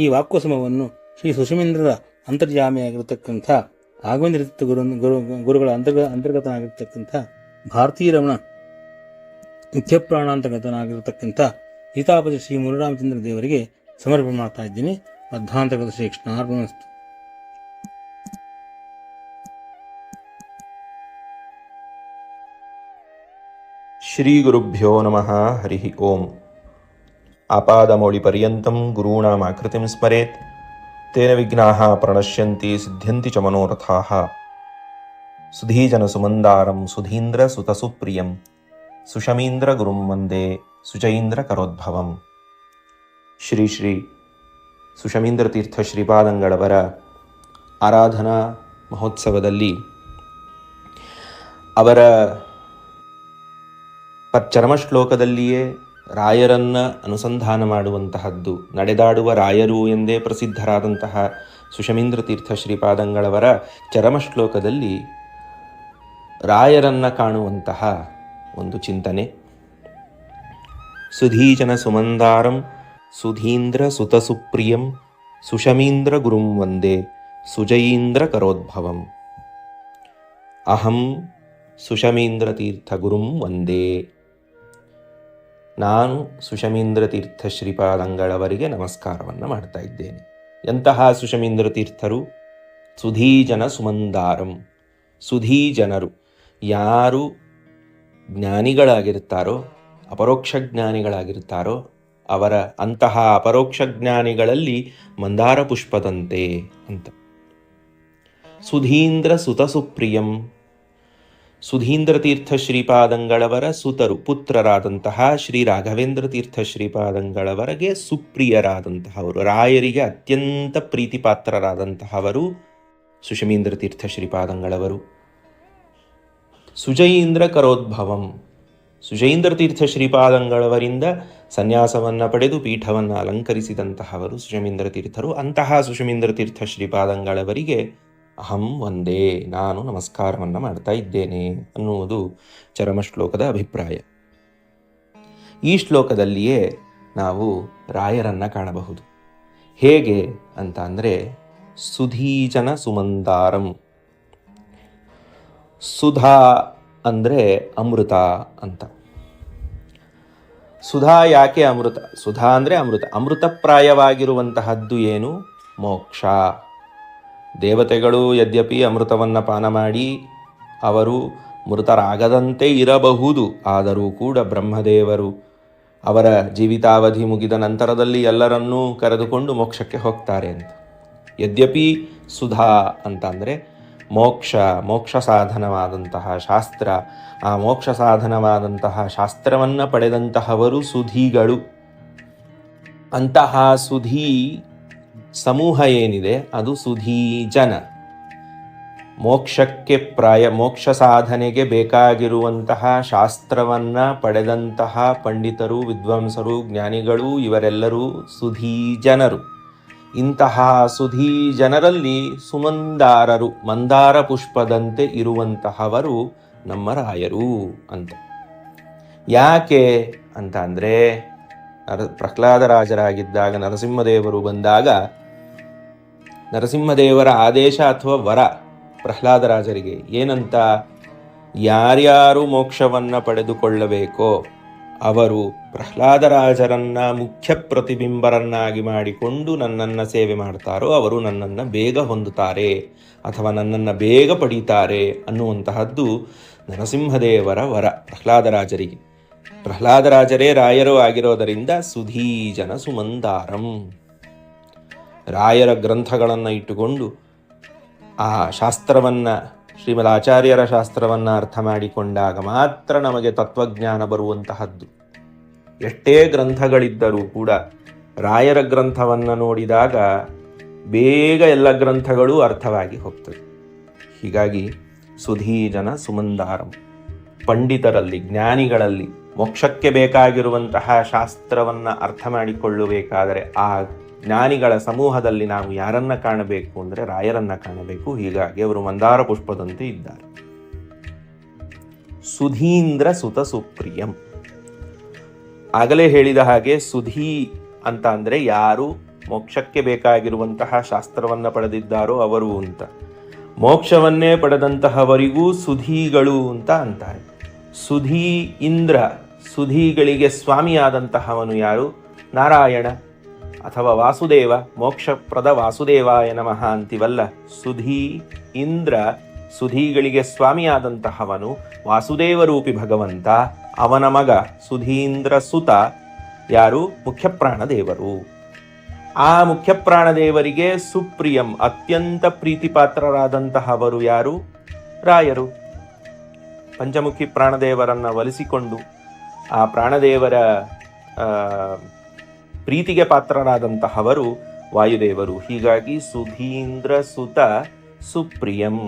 ಈ ವಾಕ್ಯಸಮವನ್ನು ಶ್ರೀ ಸುಷಮೀಂದ್ರರ ಅಂತರ್ಯಾಮಿಯಾಗಿರತಕ್ಕಂಥ ರಾಘವೇಂದ್ರ ಗುರುಗಳ ಅಂತರ್ಗತನಾಗಿರ್ತಕ್ಕಂಥ ಭಾರತೀರಮಣ ಮುಖ್ಯಪ್ರಾಣಾಂತರ್ಗತನಾಗಿರತಕ್ಕಂಥ ಸೀತಾಪತಿ ಶ್ರೀ ಮುನಿರಾಮಚಂದ್ರ ದೇವರಿಗೆ ಸಮರ್ಪಣೆ ಮಾಡ್ತಾ ಇದ್ದೀನಿ. ಮಧ್ವಾಂತರ್ಗತ ಶ್ರೀ ಕೃಷ್ಣಾರ್ಪಣಮಸ್ತು. ಶ್ರೀ ಗುರುಭ್ಯೋ ನಮಃ. ಹರಿ ಓಂ. ಆಪಾದಮೌಳಿಪರ್ಯಂತಂ ಗುರೂಣಾಮಾಕೃತಿಂ ಸ್ಮರೇತ್ ತೇನ ವಿಘ್ನಾಃ ಪ್ರಣಶ್ಯಂತಿ ಸಿದ್ಧ್ಯಂತಿ ಚ ಮನೋರಥಾಃ. ಸುಧೀಜನಸುಮಂದಾರಂ ಸುಧೀಂದ್ರ ಸುತಸುಪ್ರಿಯಂ ಸುಷಮೀಂದ್ರ ಗುರುಂ ವಂದೇ ಸುಜೈಂದ್ರ ಕರೋದ್ಭವಂ. ಶ್ರೀ ಶ್ರೀ ಸುಷಮೀಂದ್ರ ತೀರ್ಥ ಶ್ರೀಪಾದಂಗಳವರ ಆರಾಧನಾ ಮಹೋತ್ಸವದಲ್ಲಿ ಅವರ ಚರಮಶ್ಲೋಕದಲ್ಲಿಯೇ ರಾಯರನ್ನು ಅನುಸಂಧಾನ ಮಾಡುವಂತಹದ್ದು. ನಡೆದಾಡುವ ರಾಯರು ಎಂದೇ ಪ್ರಸಿದ್ಧರಾದಂತಹ ಸುಷಮೀಂದ್ರ ತೀರ್ಥ ಶ್ರೀಪಾದಂಗಳವರ ಚರಮ ಶ್ಲೋಕದಲ್ಲಿ ರಾಯರನ್ನು ಕಾಣುವಂತಹ ಒಂದು ಚಿಂತನೆ. ಸುಧೀಜನ ಸುಮಂದಾರಂ ಸುಧೀಂದ್ರ ಸುತಸುಪ್ರಿಯಂ ಸುಷಮೀಂದ್ರ ಗುರುಂ ವಂದೇ ಸುಜಯೀಂದ್ರ ಕರೋದ್ಭವಂ. ಅಹಂ ಸುಷಮೀಂದ್ರ ತೀರ್ಥ ಗುರುಂ ವಂದೇ. ನಾನು ಸುಷಮೀಂದ್ರ ತೀರ್ಥ ಶ್ರೀಪಾದಂಗಳವರಿಗೆ ನಮಸ್ಕಾರವನ್ನು ಮಾಡ್ತಾ ಇದ್ದೇನೆ. ಎಂತಹ ಸುಷಮೀಂದ್ರ ತೀರ್ಥರು? ಸುಧೀಜನ ಸುಮಂದಾರಂ. ಸುಧೀಜನರು ಯಾರು ಜ್ಞಾನಿಗಳಾಗಿರ್ತಾರೋ, ಅಪರೋಕ್ಷ ಜ್ಞಾನಿಗಳಾಗಿರ್ತಾರೋ, ಅವರ ಅಂತಹ ಅಪರೋಕ್ಷ ಜ್ಞಾನಿಗಳಲ್ಲಿ ಮಂದಾರ ಪುಷ್ಪದಂತೆ ಅಂತ. ಸುಧೀಂದ್ರ ಸುತಸುಪ್ರಿಯಂ. ಸುಧೀಂದ್ರ ತೀರ್ಥ ಶ್ರೀಪಾದಂಗಳವರ ಸುತರು ಪುತ್ರರಾದಂತಹ ಶ್ರೀ ರಾಘವೇಂದ್ರ ತೀರ್ಥ ಶ್ರೀಪಾದಂಗಳವರಿಗೆ ಸುಪ್ರಿಯರಾದಂತಹವರು, ರಾಯರಿಗೆ ಅತ್ಯಂತ ಪ್ರೀತಿಪಾತ್ರರಾದಂತಹವರು ಸುಷಮೀಂದ್ರ ತೀರ್ಥ ಶ್ರೀಪಾದಂಗಳವರು. ಸುಜಯೀಂದ್ರ ಕರೋದ್ಭವಂ. ಸುಜಯೀಂದ್ರ ತೀರ್ಥ ಶ್ರೀಪಾದಂಗಳವರಿಂದ ಸನ್ಯಾಸವನ್ನು ಪಡೆದು ಪೀಠವನ್ನು ಅಲಂಕರಿಸಿದಂತಹವರು ಸುಷಮೀಂದ್ರ ತೀರ್ಥರು. ಅಂತಹ ಸುಷಮೀಂದ್ರ ತೀರ್ಥ ಶ್ರೀಪಾದಂಗಳವರಿಗೆ ಅಹಂ ವಂದೇ, ನಾನು ನಮಸ್ಕಾರವನ್ನು ಮಾಡ್ತಾ ಇದ್ದೇನೆ ಅನ್ನುವುದು ಚರಮ ಶ್ಲೋಕದ ಅಭಿಪ್ರಾಯ. ಈ ಶ್ಲೋಕದಲ್ಲಿಯೇ ನಾವು ರಾಯರನ್ನು ಕಾಣಬಹುದು. ಹೇಗೆ ಅಂತ ಅಂದರೆ, ಸುಧೀಜನ ಸುಮಂದಾರಂ. ಸುಧಾ ಅಂದರೆ ಅಮೃತ ಅಂತ. ಸುಧಾ ಯಾಕೆ ಅಮೃತ? ಸುಧಾ ಅಂದರೆ ಅಮೃತ. ಅಮೃತಪ್ರಾಯವಾಗಿರುವಂತಹದ್ದು ಏನು? ಮೋಕ್ಷ. ದೇವತೆಗಳು ಯದ್ಯಪಿ ಅಮೃತವನ್ನು ಪಾನ ಮಾಡಿ ಅವರು ಮೃತರಾಗದಂತೆ ಇರಬಹುದು, ಆದರೂ ಕೂಡ ಬ್ರಹ್ಮದೇವರು ಅವರ ಜೀವಿತಾವಧಿ ಮುಗಿದ ನಂತರದಲ್ಲಿ ಎಲ್ಲರನ್ನೂ ಕರೆದುಕೊಂಡು ಮೋಕ್ಷಕ್ಕೆ ಹೋಗ್ತಾರೆ ಅಂತ. ಯದ್ಯಪಿ ಸುಧಾ ಅಂತ ಅಂದರೆ ಮೋಕ್ಷ ಸಾಧನವಾದಂತಹ ಶಾಸ್ತ್ರ, ಆ ಮೋಕ್ಷ ಸಾಧನವಾದಂತಹ ಶಾಸ್ತ್ರವನ್ನು ಪಡೆದಂತಹವರು ಸುಧೀಗಳು. ಅಂತಹ ಸುಧೀ ಸಮೂಹ ಏನಿದೆ ಅದು ಸುಧೀಜನ. ಮೋಕ್ಷ ಸಾಧನೆಗೆ ಬೇಕಾಗಿರುವಂತಹ ಶಾಸ್ತ್ರವನ್ನು ಪಡೆದಂತಹ ಪಂಡಿತರು, ವಿದ್ವಾಂಸರು, ಜ್ಞಾನಿಗಳು ಇವರೆಲ್ಲರೂ ಸುಧೀಜನರು. ಇಂತಹ ಸುಧೀಜನರಲ್ಲಿ ಸುಮಂದಾರರು, ಮಂದಾರ ಪುಷ್ಪದಂತೆ ಇರುವಂತಹವರು ನಮ್ಮ ರಾಯರು ಅಂತ. ಯಾಕೆ ಅಂತ ಅಂದರೆ, ಪ್ರಹ್ಲಾದರಾಜರಾಗಿದ್ದಾಗ ನರಸಿಂಹದೇವರು ಬಂದಾಗ ನರಸಿಂಹದೇವರ ಆದೇಶ ಅಥವಾ ವರ ಪ್ರಹ್ಲಾದರಾಜರಿಗೆ ಏನಂತ, ಯಾರ್ಯಾರು ಮೋಕ್ಷವನ್ನು ಪಡೆದುಕೊಳ್ಳಬೇಕೋ ಅವರು ಪ್ರಹ್ಲಾದರಾಜರನ್ನ ಮುಖ್ಯ ಪ್ರತಿಬಿಂಬರನ್ನಾಗಿ ಮಾಡಿಕೊಂಡು ನನ್ನನ್ನು ಸೇವೆ ಮಾಡ್ತಾರೋ ಅವರು ನನ್ನನ್ನು ಬೇಗ ಹೊಂದುತ್ತಾರೆ ಅಥವಾ ನನ್ನನ್ನು ಬೇಗ ಪಡೀತಾರೆ ಅನ್ನುವಂತಹದ್ದು ನರಸಿಂಹದೇವರ ವರ ಪ್ರಹ್ಲಾದರಾಜರಿಗೆ. ಪ್ರಹ್ಲಾದರಾಜರೇ ರಾಯರು ಆಗಿರೋದರಿಂದ ಸುಧೀಜನ ಸುಮಂದಾರಂ. ರಾಯರ ಗ್ರಂಥಗಳನ್ನು ಇಟ್ಟುಕೊಂಡು ಆ ಶಾಸ್ತ್ರವನ್ನು, ಶ್ರೀಮದ್ ಆಚಾರ್ಯರ ಶಾಸ್ತ್ರವನ್ನು ಅರ್ಥ ಮಾಡಿಕೊಂಡಾಗ ಮಾತ್ರ ನಮಗೆ ತತ್ವಜ್ಞಾನ ಬರುವಂತಹದ್ದು. ಎಷ್ಟೇ ಗ್ರಂಥಗಳಿದ್ದರೂ ಕೂಡ ರಾಯರ ಗ್ರಂಥವನ್ನು ನೋಡಿದಾಗ ಬೇಗ ಎಲ್ಲ ಗ್ರಂಥಗಳೂ ಅರ್ಥವಾಗಿ ಹೋಗ್ತದೆ. ಹೀಗಾಗಿ ಸುಧೀಜನ ಸುಮಂದಾರಂ. ಪಂಡಿತರಲ್ಲಿ, ಜ್ಞಾನಿಗಳಲ್ಲಿ ಮೋಕ್ಷಕ್ಕೆ ಬೇಕಾಗಿರುವಂತಹ ಶಾಸ್ತ್ರವನ್ನು ಅರ್ಥ ಮಾಡಿಕೊಳ್ಳಬೇಕಾದರೆ ಆ ಜ್ಞಾನಿಗಳ ಸಮೂಹದಲ್ಲಿ ನಾವು ಯಾರನ್ನ ಕಾಣಬೇಕು ಅಂದರೆ ರಾಯರನ್ನ ಕಾಣಬೇಕು. ಹೀಗಾಗಿ ಅವರು ಮಂದಾರ ಪುಷ್ಪದಂತೆ ಇದ್ದಾರೆ. ಸುಧೀಂದ್ರ ಸುತ ಸುಪ್ರಿಯಂ. ಆಗಲೇ ಹೇಳಿದ ಹಾಗೆ ಸುಧೀ ಅಂತ ಅಂದರೆ ಯಾರು ಮೋಕ್ಷಕ್ಕೆ ಬೇಕಾಗಿರುವಂತಹ ಶಾಸ್ತ್ರವನ್ನು ಪಡೆದಿದ್ದಾರೋ ಅವರು ಅಂತ. ಮೋಕ್ಷವನ್ನೇ ಪಡೆದಂತಹವರಿಗೂ ಸುಧೀಗಳು ಅಂತ ಅಂತಾರೆ. ಸುಧೀ ಇಂದ್ರ, ಸುಧೀಗಳಿಗೆ ಸ್ವಾಮಿಯಾದಂತಹವನು ಯಾರು? ನಾರಾಯಣ ಅಥವಾ ವಾಸುದೇವ. ಮೋಕ್ಷಪ್ರದ ವಾಸುದೇವಾಯ ನಮಃ ಅಂತಿವಲ್ಲ. ಸುಧೀ ಇಂದ್ರ, ಸುಧೀಗಳಿಗೆ ಸ್ವಾಮಿಯಾದಂತಹವನು ವಾಸುದೇವರೂಪಿ ಭಗವಂತ. ಅವನ ಮಗ ಸುಧೀಂದ್ರ ಸುತ ಯಾರು? ಮುಖ್ಯಪ್ರಾಣದೇವರು. ಆ ಮುಖ್ಯಪ್ರಾಣದೇವರಿಗೆ ಸುಪ್ರಿಯಂ, ಅತ್ಯಂತ ಪ್ರೀತಿಪಾತ್ರರಾದಂತಹವರು ಯಾರು? ರಾಯರು. ಪಂಚಮುಖಿ ಪ್ರಾಣದೇವರನ್ನು ಒಲಿಸಿಕೊಂಡು ಆ ಪ್ರಾಣದೇವರ ಪ್ರೀತಿಗೆ ಪಾತ್ರರಾದಂತಹವರು ವಾಯುದೇವರು. ಹೀಗಾಗಿ ಸುಧೀಂದ್ರ ಸುತ ಸುಪ್ರಿಯಂ.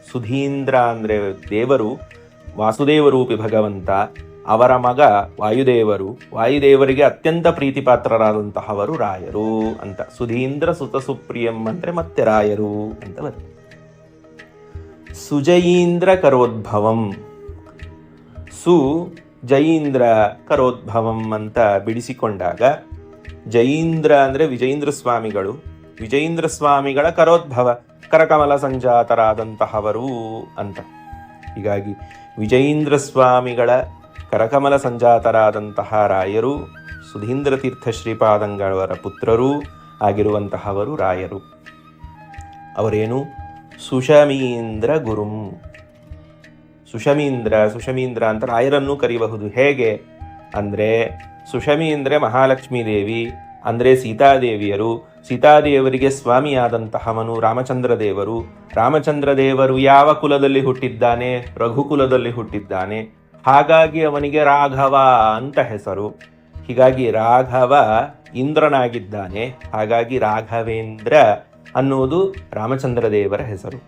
ಸುಧೀಂದ್ರ ಅಂದರೆ ದೇವರು, ವಾಸುದೇವರೂಪಿ ಭಗವಂತ. ಅವರ ಮಗ ವಾಯುದೇವರು, ವಾಯುದೇವರಿಗೆ ಅತ್ಯಂತ ಪ್ರೀತಿಪಾತ್ರರಾದಂತಹವರು ರಾಯರು ಅಂತ. ಸುಧೀಂದ್ರ ಸುತ ಸುಪ್ರಿಯಂ ಅಂದರೆ ಮತ್ತೆ ರಾಯರು ಅಂತ ಬರುತ್ತೆ. ಸುಜಯೀಂದ್ರ ಕರೋದ್ಭವಂ, ಸು ಜಯೀಂದ್ರ ಕರೋದ್ಭವಂ ಅಂತ ಬಿಡಿಸಿಕೊಂಡಾಗ, ಜಯೀಂದ್ರ ಅಂದರೆ ವಿಜಯೇಂದ್ರ ಸ್ವಾಮಿಗಳು, ವಿಜಯೇಂದ್ರ ಸ್ವಾಮಿಗಳ ಕರೋದ್ಭವ, ಕರಕಮಲ ಸಂಜಾತರಾದಂತಹವರು ಅಂತ. ಹೀಗಾಗಿ ವಿಜಯೇಂದ್ರ ಸ್ವಾಮಿಗಳ ಕರಕಮಲ ಸಂಜಾತರಾದಂತಹ ರಾಯರು, ಸುಧೀಂದ್ರ ತೀರ್ಥ ಶ್ರೀಪಾದಂಗಳವರ ಪುತ್ರರೂ ಆಗಿರುವಂತಹವರು ರಾಯರು. ಅವರೇನು? ಸುಷಮೀಂದ್ರ ಗುರುಂ. ಸುಷಮೀಂದ್ರ ಅಂತ ರಾಯರನ್ನು ಕರೆಯಬಹುದು. ಹೇಗೆ ಅಂದರೆ, ಸುಷಮಿ ಅಂದರೆ ಮಹಾಲಕ್ಷ್ಮೀ ದೇವಿ, ಅಂದರೆ ಸೀತಾದೇವಿಯರು. ಸೀತಾದೇವರಿಗೆ ಸ್ವಾಮಿಯಾದಂತಹವನು ರಾಮಚಂದ್ರ ದೇವರು. ರಾಮಚಂದ್ರ ದೇವರು ಯಾವ ಕುಲದಲ್ಲಿ ಹುಟ್ಟಿದ್ದಾನೆ? ರಘುಕುಲದಲ್ಲಿ ಹುಟ್ಟಿದ್ದಾನೆ. ಹಾಗಾಗಿ ಅವನಿಗೆ ರಾಘವ ಅಂತ ಹೆಸರು. ಹೀಗಾಗಿ ರಾಘವ ಇಂದ್ರನಾಗಿದ್ದಾನೆ. ಹಾಗಾಗಿ ರಾಘವೇಂದ್ರ ಅನ್ನುವುದು ರಾಮಚಂದ್ರ ದೇವರ ಹೆಸರು.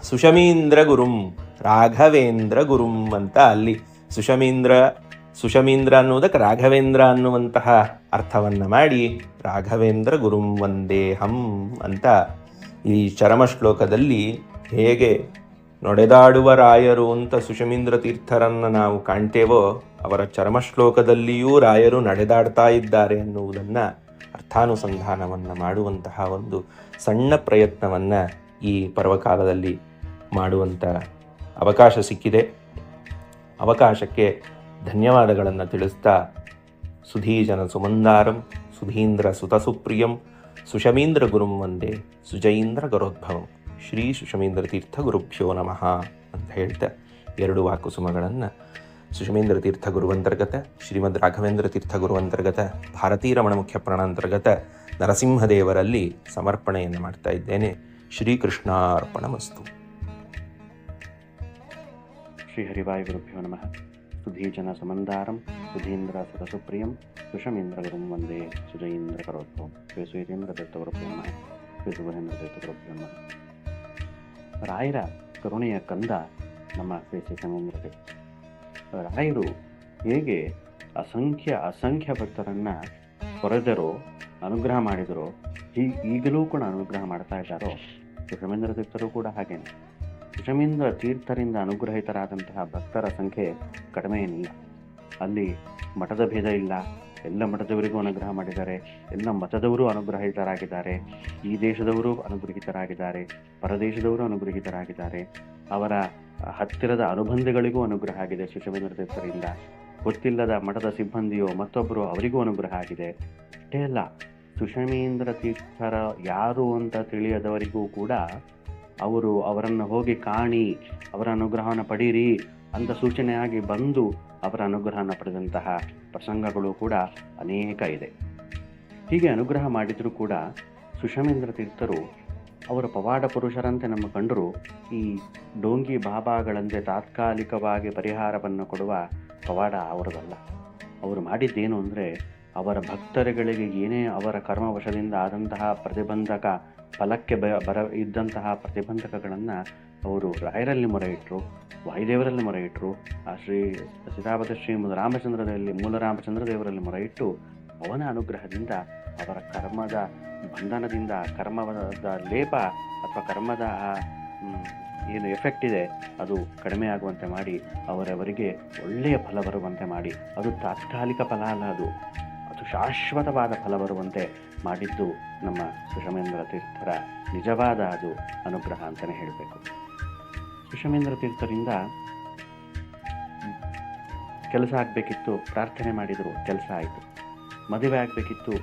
ಸುಷಮೀಂದ್ರ ಗುರುಂ, ರಾಘವೇಂದ್ರ ಗುರುಂ ಅಂತ ಅಲ್ಲಿ ಸುಷಮೀಂದ್ರ ಅನ್ನುವುದಕ್ಕೆ ರಾಘವೇಂದ್ರ ಅನ್ನುವಂತಹ ಅರ್ಥವನ್ನು ಮಾಡಿ ರಾಘವೇಂದ್ರ ಗುರುಂ ವಂದೇಹಂ ಅಂತ ಈ ಚರಮ ಶ್ಲೋಕದಲ್ಲಿ ಹೇಗೆ ನಡೆದಾಡುವ ರಾಯರು ಅಂತ ಸುಷಮೀಂದ್ರ ತೀರ್ಥರನ್ನು ನಾವು ಕಾಣ್ತೇವೋ, ಅವರ ಚರಮ ಶ್ಲೋಕದಲ್ಲಿಯೂ ರಾಯರು ನಡೆದಾಡ್ತಾ ಇದ್ದಾರೆ ಎನ್ನುವುದನ್ನು ಅರ್ಥಾನುಸಂಧಾನವನ್ನು ಮಾಡುವಂತಹ ಒಂದು ಸಣ್ಣ ಪ್ರಯತ್ನವನ್ನು ಈ ಪರ್ವಕಾಲದಲ್ಲಿ ಮಾಡುವಂಥ ಅವಕಾಶ ಸಿಕ್ಕಿದೆ. ಅವಕಾಶಕ್ಕೆ ಧನ್ಯವಾದಗಳನ್ನು ತಿಳಿಸ್ತಾ, ಸುಧೀಜನ ಸುಮಂದಾರಂ ಸುಧೀಂದ್ರ ಸುತ ಸುಪ್ರಿಯಂ ಸುಷಮೀಂದ್ರ ಗುರುಂ ವಂದೇ ಸುಜಯೀಂದ್ರ ಗರೋದ್ಭವಂ ಶ್ರೀ ಸುಷಮೀಂದ್ರ ತೀರ್ಥ ಗುರುಭ್ಯೋ ನಮಃ ಅಂತ ಹೇಳ್ತಾ 2 ವಾಕುಸುಮಗಳನ್ನು ಸುಷಮೀಂದ್ರ ತೀರ್ಥ ಗುರುವಂತರ್ಗತ, ಶ್ರೀಮದ್ ರಾಘವೇಂದ್ರ ತೀರ್ಥ ಗುರುವಂತರ್ಗತ, ಭಾರತೀ ರಮಣ ಮುಖ್ಯ ಪ್ರಾಣಾಂತರ್ಗತ ನರಸಿಂಹದೇವರಲ್ಲಿ ಸಮರ್ಪಣೆಯನ್ನು ಮಾಡ್ತಾ ಇದ್ದೇನೆ. ಶ್ರೀಕೃಷ್ಣಾರ್ಪಣಮಸ್ತು. ಶ್ರೀಹರಿವಾಯು ಗುರುಭ್ಯೋ ನಮಃ. ಸುಧೀಜನ ಸುಮಂದಾರಂ ಸುಧೀಂದ್ರ ಸುತ ಸುಪ್ರಿಯಂ ಸುಷಮೀಂದ್ರ ಗುರುಂ ವಂದೇ ಸುಜಯೀಂದ್ರ ಕರೋದ್ಭವಂ ಶ್ರೀ ಸುಧೀಂದ್ರ ತೀರ್ಥ ಗುರುಭ್ಯೋ ನಮಃ. ಶ್ರೀ ಸುಭೇಂದ್ರ ತೀರ್ಥ ಗುರುಭ್ಯೋ ನಮಃ. ರಾಯರ ಕರುಣೆಯ ಕಂದ ನಮ್ಮ ಶ್ರೀ ಸುಷಮೀಂದ್ರ ತೀರ್ಥ. ರಾಯರು ಹೇಗೆ ಅಸಂಖ್ಯ ಭಕ್ತರನ್ನು ಹೊರೆದರೋ, ಅನುಗ್ರಹ ಮಾಡಿದರೋ, ಈಗಲೂ ಕೂಡ ಅನುಗ್ರಹ ಮಾಡ್ತಾ ಇದ್ದಾರೋ, ಸುಷಮೀಂದ್ರ ತೀರ್ಥರು ಕೂಡ ಹಾಗೇನೆ. ಸುಷಮೀಂದ್ರ ತೀರ್ಥರಿಂದ ಅನುಗ್ರಹಿತರಾದಂತಹ ಭಕ್ತರ ಸಂಖ್ಯೆ ಕಡಿಮೆ ಏನಿಲ್ಲ. ಅಲ್ಲಿ ಮಠದ ಭೇದ ಇಲ್ಲ. ಎಲ್ಲ ಮಠದವರಿಗೂ ಅನುಗ್ರಹ ಮಾಡಿದ್ದಾರೆ. ಎಲ್ಲ ಮತದವರು ಅನುಗ್ರಹಿತರಾಗಿದ್ದಾರೆ. ಈ ದೇಶದವರು ಅನುಗ್ರಹಿತರಾಗಿದ್ದಾರೆ, ಪರದೇಶದವರು ಅನುಗ್ರಹಿತರಾಗಿದ್ದಾರೆ. ಅವರ ಹತ್ತಿರದ ಅನುಬಂಧಿಗಳಿಗೂ ಅನುಗ್ರಹ ಆಗಿದೆ ಸುಷಮೀಂದ್ರ ತೀರ್ಥರಿಂದ. ಗೊತ್ತಿಲ್ಲದ ಮಠದ ಸಿಬ್ಬಂದಿಯೋ ಮತ್ತೊಬ್ಬರು ಅವರಿಗೂ ಅನುಗ್ರಹ ಆಗಿದೆ. ಅಷ್ಟೇ ಅಲ್ಲ, ಸುಷಮೀಂದ್ರ ತೀರ್ಥರ ಯಾರು ಅಂತ ತಿಳಿಯದವರಿಗೂ ಕೂಡ ಅವರನ್ನು ಹೋಗಿ ಕಾಣಿ, ಅವರ ಅನುಗ್ರಹವನ್ನು ಪಡೀರಿ ಅಂತ ಸೂಚನೆಯಾಗಿ ಬಂದು ಅವರ ಅನುಗ್ರಹನ ಪಡೆದಂತಹ ಪ್ರಸಂಗಗಳು ಕೂಡ ಅನೇಕ ಇದೆ. ಹೀಗೆ ಅನುಗ್ರಹ ಮಾಡಿದರೂ ಕೂಡ ಸುಷಮೀಂದ್ರ ತೀರ್ಥರು ಅವರ ಪವಾಡ ಪುರುಷರಂತೆ ನಮ್ಮ ಕಂಡರು ಈ ಡೋಂಗಿ ಬಾಬಾಗಳಂತೆ ತಾತ್ಕಾಲಿಕವಾಗಿ ಪರಿಹಾರವನ್ನು ಕೊಡುವ ಪವಾಡ ಅವರದಲ್ಲ. ಅವರು ಮಾಡಿದ್ದೇನು ಅಂದರೆ, ಅವರ ಭಕ್ತರುಗಳಿಗೆ ಏನೇ ಅವರ ಕರ್ಮವಶದಿಂದ ಆದಂತಹ ಪ್ರತಿಬಂಧಕ ಫಲಕ್ಕೆ ಇದ್ದಂತಹ ಪ್ರತಿಬಂಧಕಗಳನ್ನು ಅವರು ರಾಯರಲ್ಲಿ ಮೊರೆ ಇಟ್ಟರು, ವಾಯುದೇವರಲ್ಲಿ ಮೊರೆ ಇಟ್ಟರು, ಆ ಸೀತಾಪತಿ ಶ್ರೀ ಮೂಲ ರಾಮಚಂದ್ರ ದೇವರಲ್ಲಿ ಮೊರೆ ಇಟ್ಟು ಅವನ ಅನುಗ್ರಹದಿಂದ ಅವರ ಕರ್ಮದ ಬಂಧನದಿಂದ, ಕರ್ಮದ ಲೇಪ ಅಥವಾ ಕರ್ಮದ ಏನು ಎಫೆಕ್ಟ್ ಇದೆ ಅದು ಕಡಿಮೆ ಆಗುವಂತೆ ಮಾಡಿ ಅವರವರಿಗೆ ಒಳ್ಳೆಯ ಫಲ ಬರುವಂತೆ ಮಾಡಿ, ಅದು ತಾತ್ಕಾಲಿಕ ಫಲ ಅಲ್ಲ, ಅದು ಶಾಶ್ವತವಾದ ಫಲ ಬರುವಂತೆ ಮಾಡಿದ್ದು ನಮ್ಮ ಸುಷಮೀಂದ್ರ ತೀರ್ಥರ ನಿಜವಾದ ಅದು ಅನುಗ್ರಹ ಅಂತಲೇ ಹೇಳಬೇಕು. ಸುಷಮೀಂದ್ರ ತೀರ್ಥರಿಂದ ಕೆಲಸ ಆಗಬೇಕಿತ್ತು, ಪ್ರಾರ್ಥನೆ ಮಾಡಿದರು, ಕೆಲಸ ಆಯಿತು. ಮದುವೆ ಆಗಬೇಕಿತ್ತು,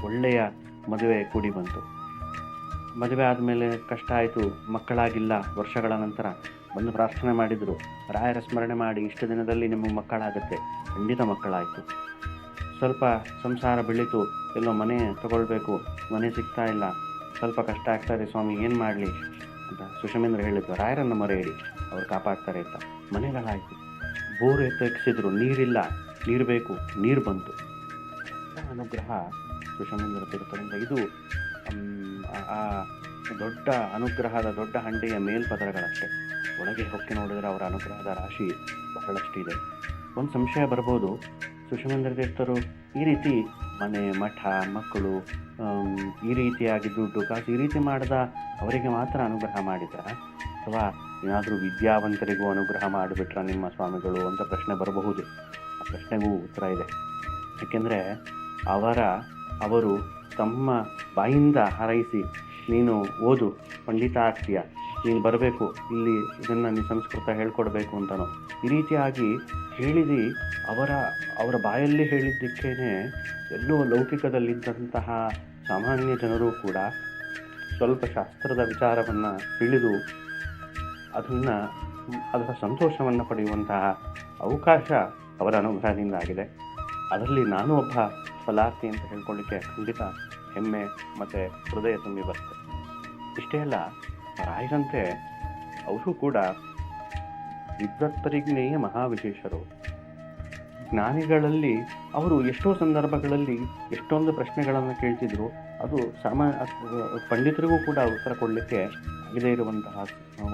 ಒಳ್ಳೆಯ ಮದುವೆ ಕೂಡಿ ಬಂತು. ಮದುವೆ ಆದಮೇಲೆ ಕಷ್ಟ ಆಯಿತು, ಮಕ್ಕಳಾಗಿಲ್ಲ. ವರ್ಷಗಳ ನಂತರ ಬಂದು ಪ್ರಾರ್ಥನೆ ಮಾಡಿದರು, ರಾಯರ ಸ್ಮರಣೆ ಮಾಡಿ ಇಷ್ಟು ದಿನದಲ್ಲಿ ನಿಮಗೆ ಮಕ್ಕಳಾಗುತ್ತೆ. ಖಂಡಿತ ಮಕ್ಕಳಾಯಿತು. ಸ್ವಲ್ಪ ಸಂಸಾರ ಬೆಳೀತು, ಎಲ್ಲೋ ಮನೆ ತಗೊಳ್ಬೇಕು, ಮನೆ ಸಿಗ್ತಾ ಇಲ್ಲ, ಸ್ವಲ್ಪ ಕಷ್ಟ ಆಗ್ತಾರೆ ಸ್ವಾಮಿ, ಏನು ಮಾಡಲಿ ಅಂತ ಸುಷಮೀಂದ್ರ ಹೇಳಿದ್ರು, ರಾಯರನ್ನು ಮೊರೆ ಇಡಿ, ಅವ್ರು ಕಾಪಾಡ್ತಾರೆ ಅಂತ. ಮನೆಗಳಾಯಿತು, ಬೋರ್ ಎತ್ತಿಸಿದ್ರು, ನೀರಿಲ್ಲ, ನೀರು ಬೇಕು, ನೀರು ಬಂತು. ಅನುಗ್ರಹ ಸುಷಮೀಂದ್ರ ತೀರ್ಥರಿಂದ. ಇದು ಆ ದೊಡ್ಡ ಅನುಗ್ರಹದ ದೊಡ್ಡ ಹಂಡೆಯ ಮೇಲ್ಪದರಗಳಷ್ಟೇ. ಒಳಗೆ ಹೊಕ್ಕೆ ನೋಡಿದರೆ ಅವರ ಅನುಗ್ರಹದ ರಾಶಿ ಬಹಳಷ್ಟಿದೆ. ಒಂದು ಸಂಶಯ ಬರ್ಬೋದು, ಸುಷಮೇಂದ್ರ ತೀರ್ಥರು ಈ ರೀತಿ ಮನೆ ಮಠ ಮಕ್ಕಳು ಈ ರೀತಿಯಾಗಿ ದುಡ್ಡು ಕಾಸು ಈ ರೀತಿ ಮಾಡಿದ ಅವರಿಗೆ ಮಾತ್ರ ಅನುಗ್ರಹ ಮಾಡಿದ್ರ, ಅಥವಾ ಏನಾದರೂ ವಿದ್ಯಾವಂತರಿಗೂ ಅನುಗ್ರಹ ಮಾಡಿಬಿಟ್ರ ನಿಮ್ಮ ಸ್ವಾಮಿಗಳು ಅಂತ ಪ್ರಶ್ನೆ ಬರಬಹುದು. ಆ ಪ್ರಶ್ನೆಗೂ ಉತ್ತರ ಇದೆ. ಏಕೆಂದರೆ ಅವರು ತಮ್ಮ ಬಾಯಿಂದ ಹಾರೈಸಿ ನೀನು ಓದು ಪಂಡಿತ ಆಗ್ತೀಯ, ನೀನು ಬರಬೇಕು ಇಲ್ಲಿ, ಇದನ್ನು ನೀನು ಸಂಸ್ಕೃತ ಹೇಳ್ಕೊಡ್ಬೇಕು ಅಂತನೋ ಈ ರೀತಿಯಾಗಿ ಹೇಳಿದಿ ಅವರ ಬಾಯಲ್ಲಿ ಹೇಳಿದ್ದಕ್ಕೇನೆ ಎಲ್ಲೋ ಲೌಕಿಕದಲ್ಲಿದ್ದಂತಹ ಸಾಮಾನ್ಯ ಜನರು ಕೂಡ ಸ್ವಲ್ಪ ಶಾಸ್ತ್ರದ ವಿಚಾರವನ್ನು ತಿಳಿದು ಅದರ ಸಂತೋಷವನ್ನು ಪಡೆಯುವಂತಹ ಅವಕಾಶ ಅವರ ಅನುಗ್ರಹದಿಂದ ಆಗಿದೆ. ಅದರಲ್ಲಿ ನಾನು ಒಬ್ಬ ಫಲಾರ್ಥಿ ಅಂತ ಹೇಳ್ಕೊಳ್ಳಿಕ್ಕೆ ಖಂಡಿತ ಹೆಮ್ಮೆ ಮತ್ತು ಹೃದಯ ತುಂಬಿ ಬರ್ತದೆ. ಇಷ್ಟೇ ಅಲ್ಲ, ರಾಯರಂತೆ ಅವರು ಕೂಡ ವಿದ್ವತ್ಪರಿಜ್ಞೇಯ ಮಹಾವಿಶೇಷರು. ಜ್ಞಾನಿಗಳಲ್ಲಿ ಅವರು ಎಷ್ಟೋ ಸಂದರ್ಭಗಳಲ್ಲಿ ಎಷ್ಟೊಂದು ಪ್ರಶ್ನೆಗಳನ್ನು ಕೇಳ್ತಿದ್ರು. ಅದು ಪಂಡಿತರಿಗೂ ಕೂಡ ಉತ್ತರ ಕೊಡಲಿಕ್ಕೆ ಆಗದೇ ಇರುವಂತಹ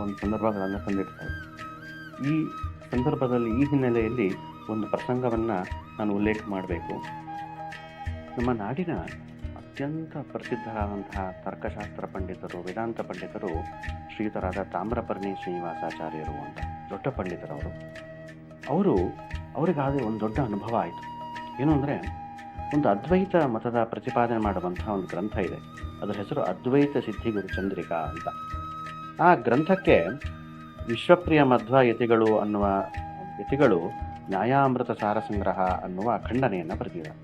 ಒಂದು ಸಂದರ್ಭಗಳನ್ನು ತಂದಿರ್ತಾರೆ. ಈ ಸಂದರ್ಭದಲ್ಲಿ ಈ ಹಿನ್ನೆಲೆಯಲ್ಲಿ ಒಂದು ಪ್ರಸಂಗವನ್ನು ನಾನು ಉಲ್ಲೇಖ ಮಾಡಬೇಕು. ನಮ್ಮ ನಾಡಿನ ಅತ್ಯಂತ ಪ್ರಸಿದ್ಧರಾದಂತಹ ತರ್ಕಶಾಸ್ತ್ರ ಪಂಡಿತರು, ವೇದಾಂತ ಪಂಡಿತರು ಶ್ರೀಯುತರಾದ ತಾಮ್ರಪರ್ಣಿ ಶ್ರೀನಿವಾಸಾಚಾರ್ಯರು ಅಂತ ದೊಡ್ಡ ಪಂಡಿತರವರು. ಅವರಿಗಾದರೆ ಒಂದು ದೊಡ್ಡ ಅನುಭವ ಆಯಿತು. ಏನು ಅಂದರೆ, ಒಂದು ಅದ್ವೈತ ಮತದ ಪ್ರತಿಪಾದನೆ ಮಾಡುವಂತಹ ಒಂದು ಗ್ರಂಥ ಇದೆ. ಅದರ ಹೆಸರು ಅದ್ವೈತ ಸಿದ್ಧಿಗುರು ಚಂದ್ರಿಕಾ ಅಂತ. ಆ ಗ್ರಂಥಕ್ಕೆ ವಿಶ್ವಪ್ರಿಯ ಮಧ್ವ ಯತಿಗಳು ನ್ಯಾಯಾಮೃತ ಸಾರ ಸಂಗ್ರಹ ಅನ್ನುವ ಖಂಡನೆಯನ್ನು ಬರೆದಿದ್ದಾರೆ.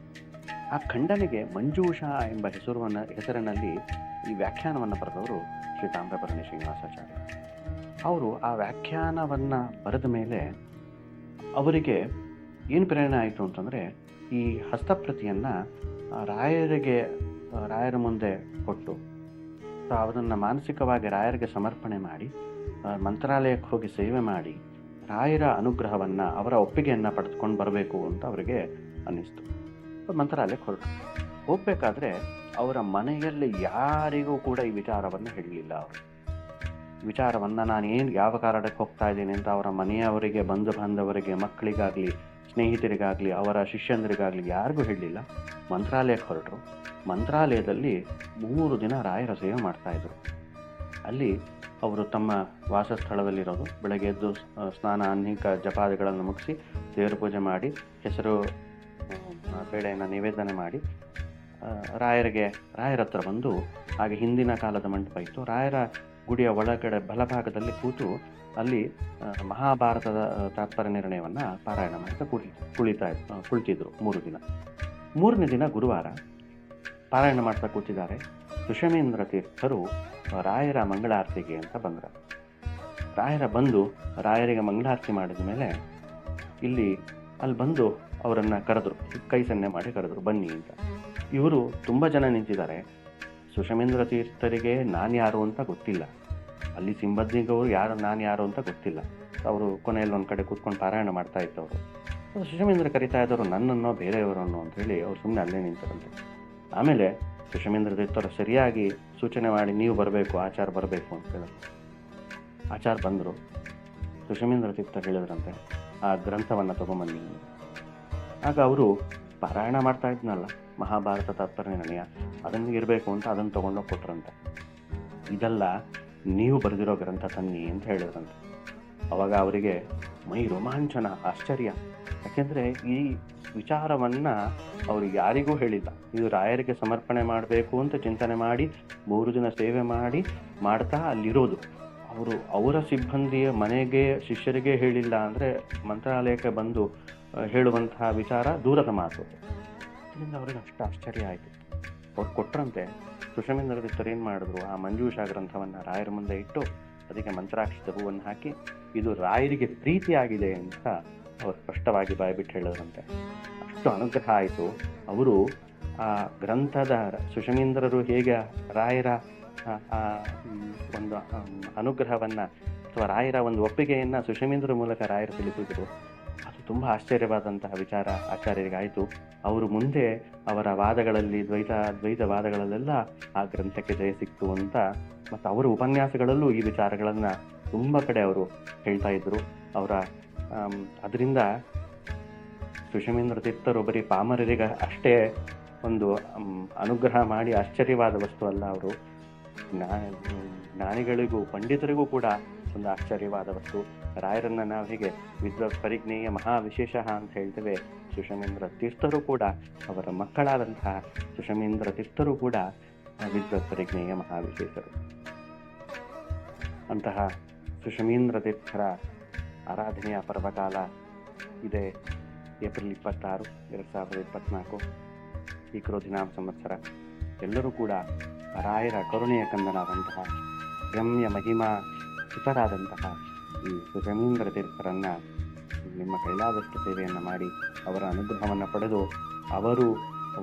ಆ ಖಂಡನೆಗೆ ಮಂಜೂಷಾ ಎಂಬ ಹೆಸರಿನಲ್ಲಿ ಈ ವ್ಯಾಖ್ಯಾನವನ್ನು ಬರೆದವರು ಶ್ರೀ ತಾಮ್ರಪರ್ಣಿ ಶ್ರೀನಿವಾಸಾಚಾರ್ಯ. ಅವರು ಆ ವ್ಯಾಖ್ಯಾನವನ್ನು ಬರೆದ ಮೇಲೆ ಅವರಿಗೆ ಏನು ಪ್ರೇರಣೆ ಆಯಿತು ಅಂತಂದರೆ, ಈ ಹಸ್ತಪ್ರತಿಯನ್ನು ರಾಯರ ಮುಂದೆ ಕೊಟ್ಟು ಅದನ್ನು ಮಾನಸಿಕವಾಗಿ ರಾಯರಿಗೆ ಸಮರ್ಪಣೆ ಮಾಡಿ ಮಂತ್ರಾಲಯಕ್ಕೆ ಹೋಗಿ ಸೇವೆ ಮಾಡಿ ರಾಯರ ಅನುಗ್ರಹವನ್ನು, ಅವರ ಒಪ್ಪಿಗೆಯನ್ನು ಪಡೆದುಕೊಂಡು ಬರಬೇಕು ಅಂತ ಅವರಿಗೆ ಅನ್ನಿಸ್ತು. ಮಂತ್ರಾಲಯಕ್ಕೆ ಹೋಗಬೇಕಾದ್ರೆ ಅವರ ಮನೆಯಲ್ಲಿ ಯಾರಿಗೂ ಕೂಡ ಈ ವಿಚಾರವನ್ನು ಹೇಳಲಿಲ್ಲ. ಅವರು ವಿಚಾರವನ್ನು ನಾನು ಯಾವ ಕಾರಣಕ್ಕೆ ಹೋಗ್ತಾ ಇದ್ದೀನಿ ಅಂತ ಅವರ ಮನೆಯವರಿಗೆ, ಬಂಧು ಬಾಂಧವರಿಗೆ, ಮಕ್ಕಳಿಗಾಗಲಿ, ಸ್ನೇಹಿತರಿಗಾಗಲಿ, ಅವರ ಶಿಷ್ಯಂದರಿಗಾಗಲಿ ಯಾರಿಗೂ ಹೇಳಲಿಲ್ಲ. ಮಂತ್ರಾಲಯಕ್ಕೆ ಹೊರಟರು. ಮಂತ್ರಾಲಯದಲ್ಲಿ 3 ದಿನ ರಾಯರ ಸೇವೆ ಮಾಡ್ತಾಯಿದ್ರು. ಅಲ್ಲಿ ಅವರು ತಮ್ಮ ವಾಸಸ್ಥಳದಲ್ಲಿರೋದು, ಬೆಳಗ್ಗೆ ಎದ್ದು ಸ್ನಾನ ಅನೇಕ ಜಪಾದಿಗಳನ್ನು ಮುಗಿಸಿ ದೇವರ ಪೂಜೆ ಮಾಡಿ ಹೆಸರು ಬೇಳೆಯನ್ನು ನಿವೇದನೆ ಮಾಡಿ ರಾಯರ ಹತ್ರ ಬಂದು, ಹಾಗೆ ಹಿಂದಿನ ಕಾಲದ ಮಂಟಪ ಇತ್ತು, ರಾಯರ ಗುಡಿಯ ಒಳಗಡೆ ಬಲಭಾಗದಲ್ಲಿ ಕೂತು ಅಲ್ಲಿ ಮಹಾಭಾರತದ ತಾತ್ಪರ್ಯ ನಿರ್ಣಯವನ್ನು ಪಾರಾಯಣ ಮಾಡ್ತಾ ಕುಳಿತಿದ್ರು 3 ದಿನ. 3ನೇ ದಿನ ಗುರುವಾರ ಪಾರಾಯಣ ಮಾಡ್ತಾ ಕೂತಿದ್ದಾರೆ. ಸುಷಮೇಂದ್ರ ತೀರ್ಥರು ರಾಯರ ಮಂಗಳಾರತಿಗೆ ಅಂತ ಬಂದರು. ರಾಯರಿಗೆ ಮಂಗಳಾರತಿ ಮಾಡಿದ ಮೇಲೆ ಅಲ್ಲಿ ಬಂದು ಅವರನ್ನು ಕರೆದ್ರು, ಕೈ ಸನ್ನೆ ಮಾಡಿ ಕರೆದ್ರು, ಬನ್ನಿ ಅಂತ. ಇವರು ತುಂಬ ಜನ ನಿಂತಿದ್ದಾರೆ. ಸುಷಮೇಂದ್ರ ತೀರ್ಥರಿಗೆ ನಾನು ಯಾರು ಅಂತ ಗೊತ್ತಿಲ್ಲ, ಅಲ್ಲಿ ಸಿಂಬದ್ನಿಗವರು ನಾನು ಯಾರು ಅಂತ ಗೊತ್ತಿಲ್ಲ. ಅವರು ಕೊನೆಯಲ್ಲಿ ಒಂದು ಕಡೆ ಕೂತ್ಕೊಂಡು ಪಾರಾಯಣ ಮಾಡ್ತಾ ಇದ್ದವರು. ಸುಷಮೇಂದ್ರ ಕರಿತಾ ಇದ್ದವರು ನನ್ನನ್ನೋ ಬೇರೆಯವರನ್ನೋ ಅಂತ ಹೇಳಿ ಅವ್ರು ಸುಮ್ಮನೆ ಅಲ್ಲೇ ನಿಂತರಂತೆ. ಆಮೇಲೆ ಸುಷಮೇಂದ್ರ ತೀರ್ಥರು ಸರಿಯಾಗಿ ಸೂಚನೆ ಮಾಡಿ, ನೀವು ಬರಬೇಕು, ಆಚಾರ ಬರಬೇಕು ಅಂತ ಹೇಳಿದ್ರು. ಆಚಾರ ಬಂದರು. ಸುಷಮೇಂದ್ರ ತೀರ್ಥ ಹೇಳಿದ್ರಂತೆ, ಆ ಗ್ರಂಥವನ್ನು ತೊಗೊಂಬನ್ನಿ. ಆಗ ಅವರು ಪಾರಾಯಣ ಮಾಡ್ತಾ ಇದ್ನಲ್ಲ ಮಹಾಭಾರತ ತಾತ್ಪರ್ಯ ನಿರ್ಣಯ, ಅದನ್ನು ಇರಬೇಕು ಅಂತ ಅದನ್ನು ತೊಗೊಂಡೋಗಿ ಕೊಟ್ರಂತೆ. ಇದೆಲ್ಲ ನೀವು ಬರೆದಿರೋ ಗ್ರಂಥ ತನ್ನಿ ಅಂತ ಹೇಳಿದ್ರಂತೆ. ಅವಾಗ ಅವರಿಗೆ ಮೈ ರೋಮಾಂಚನ, ಆಶ್ಚರ್ಯ. ಯಾಕೆಂದರೆ ಈ ವಿಚಾರವನ್ನು ಅವರು ಯಾರಿಗೂ ಹೇಳಿಲ್ಲ. ಇದು ರಾಯರಿಗೆ ಸಮರ್ಪಣೆ ಮಾಡಬೇಕು ಅಂತ ಚಿಂತನೆ ಮಾಡಿ 3 ದಿನ ಸೇವೆ ಮಾಡ್ತಾ ಅಲ್ಲಿರೋದು. ಅವರ ಸಿಬ್ಬಂದಿಯ ಮನೆಗೆ, ಶಿಷ್ಯರಿಗೆ ಹೇಳಿಲ್ಲ ಅಂದರೆ ಮಂತ್ರಾಲಯಕ್ಕೆ ಬಂದು ಹೇಳುವಂತಹ ವಿಚಾರ ದೂರದ ಮಾತು. ಇದರಿಂದ ಅವ್ರಿಗೆ ಅಷ್ಟು ಆಶ್ಚರ್ಯ ಆಯಿತು. ಅವ್ರು ಕೊಟ್ಟರಂತೆ. ಸುಷಮೇಂದ್ರ ತೀರ್ಥರು ಏನು ಮಾಡಿದ್ರು, ಆ ಮಂಜೂಷಾ ಗ್ರಂಥವನ್ನು ರಾಯರ ಮುಂದೆ ಇಟ್ಟು ಅದಕ್ಕೆ ಮಂತ್ರಾಕ್ಷಿತ ಹೂವನ್ನು ಹಾಕಿ, ಇದು ರಾಯರಿಗೆ ಪ್ರೀತಿಯಾಗಿದೆ ಅಂತ ಅವರು ಸ್ಪಷ್ಟವಾಗಿ ಬಾಯ್ಬಿಟ್ಟು ಹೇಳಿದ್ರಂತೆ. ಅಷ್ಟು ಅನುಗ್ರಹ ಆಯಿತು. ಅವರು ಆ ಗ್ರಂಥದ ಸುಷಮೇಂದ್ರರು ಹೇಗೆ ರಾಯರ ಒಂದು ಅನುಗ್ರಹವನ್ನು ಅಥವಾ ರಾಯರ ಒಂದು ಒಪ್ಪಿಗೆಯನ್ನು ಸುಷಮೇಂದ್ರ ಮೂಲಕ ರಾಯರು ತಿಳಿಸಿದ್ರು. ಅದು ತುಂಬ ಆಶ್ಚರ್ಯವಾದಂತಹ ವಿಚಾರ ಆಚಾರ್ಯರಿಗಾಯಿತು. ಅವರು ಮುಂದೆ ಅವರ ವಾದಗಳಲ್ಲಿ, ದ್ವೈತ ವಾದಗಳಲ್ಲೆಲ್ಲ ಆ ಗ್ರಂಥಕ್ಕೆ ಜಯ ಸಿಕ್ತು ಅಂತ, ಮತ್ತು ಅವರ ಉಪನ್ಯಾಸಗಳಲ್ಲೂ ಈ ವಿಚಾರಗಳನ್ನು ತುಂಬ ಕಡೆ ಅವರು ಹೇಳ್ತಾ ಇದ್ದರು. ಅದರಿಂದ ಸುಷಮೀಂದ್ರ ತೀರ್ಥರು ಬರೀ ಪಾಮರರಿಗೆ ಅಷ್ಟೇ ಒಂದು ಅನುಗ್ರಹ ಮಾಡಿ ಆಶ್ಚರ್ಯವಾದ ವಸ್ತು ಅಲ್ಲ, ಅವರು ಜ್ಞಾನಿಗಳಿಗೂ ಪಂಡಿತರಿಗೂ ಕೂಡ ಒಂದು ಆಶ್ಚರ್ಯವಾದ ವಸ್ತು. ರಾಯರನ್ನು ನಾವು ಹೀಗೆ ವಿದ್ವತ್ ಪರಿಜ್ಞೇಯ ಮಹಾವಿಶೇಷ ಅಂತ ಹೇಳ್ತೇವೆ, ಸುಷಮೀಂದ್ರ ತೀರ್ಥರು ಕೂಡ, ಅವರ ಮಕ್ಕಳಾದಂತಹ ಸುಷಮೀಂದ್ರ ತೀರ್ಥರು ಕೂಡ ವಿದ್ವತ್ ಪರಿಜ್ಞೇಯ ಮಹಾವಿಶೇಷರು. ಅಂತಹ ಸುಷಮೀಂದ್ರ ತೀರ್ಥರ ಆರಾಧನೆಯ ಪರ್ವಕಾಲ ಇದೆ ಏಪ್ರಿಲ್ 26, 2024 ಈ ಕ್ರೋಧಿನಾಮ ಸಂವತ್ಸರ. ಎಲ್ಲರೂ ಕೂಡ ರಾಯರ ಕರುಣೆಯ ಕಂದನಾದಂತಹ ರಮ್ಯ ಮಹಿಮಾ ಸುತರಾದಂತಹ ಈ ಸುಷಮೀಂದ್ರ ತೀರ್ಥರನ್ನು ನಿಮ್ಮ ಕೈಲಾದಷ್ಟು ಸೇವೆಯನ್ನು ಮಾಡಿ ಅವರ ಅನುಗ್ರಹವನ್ನು ಪಡೆದು, ಅವರು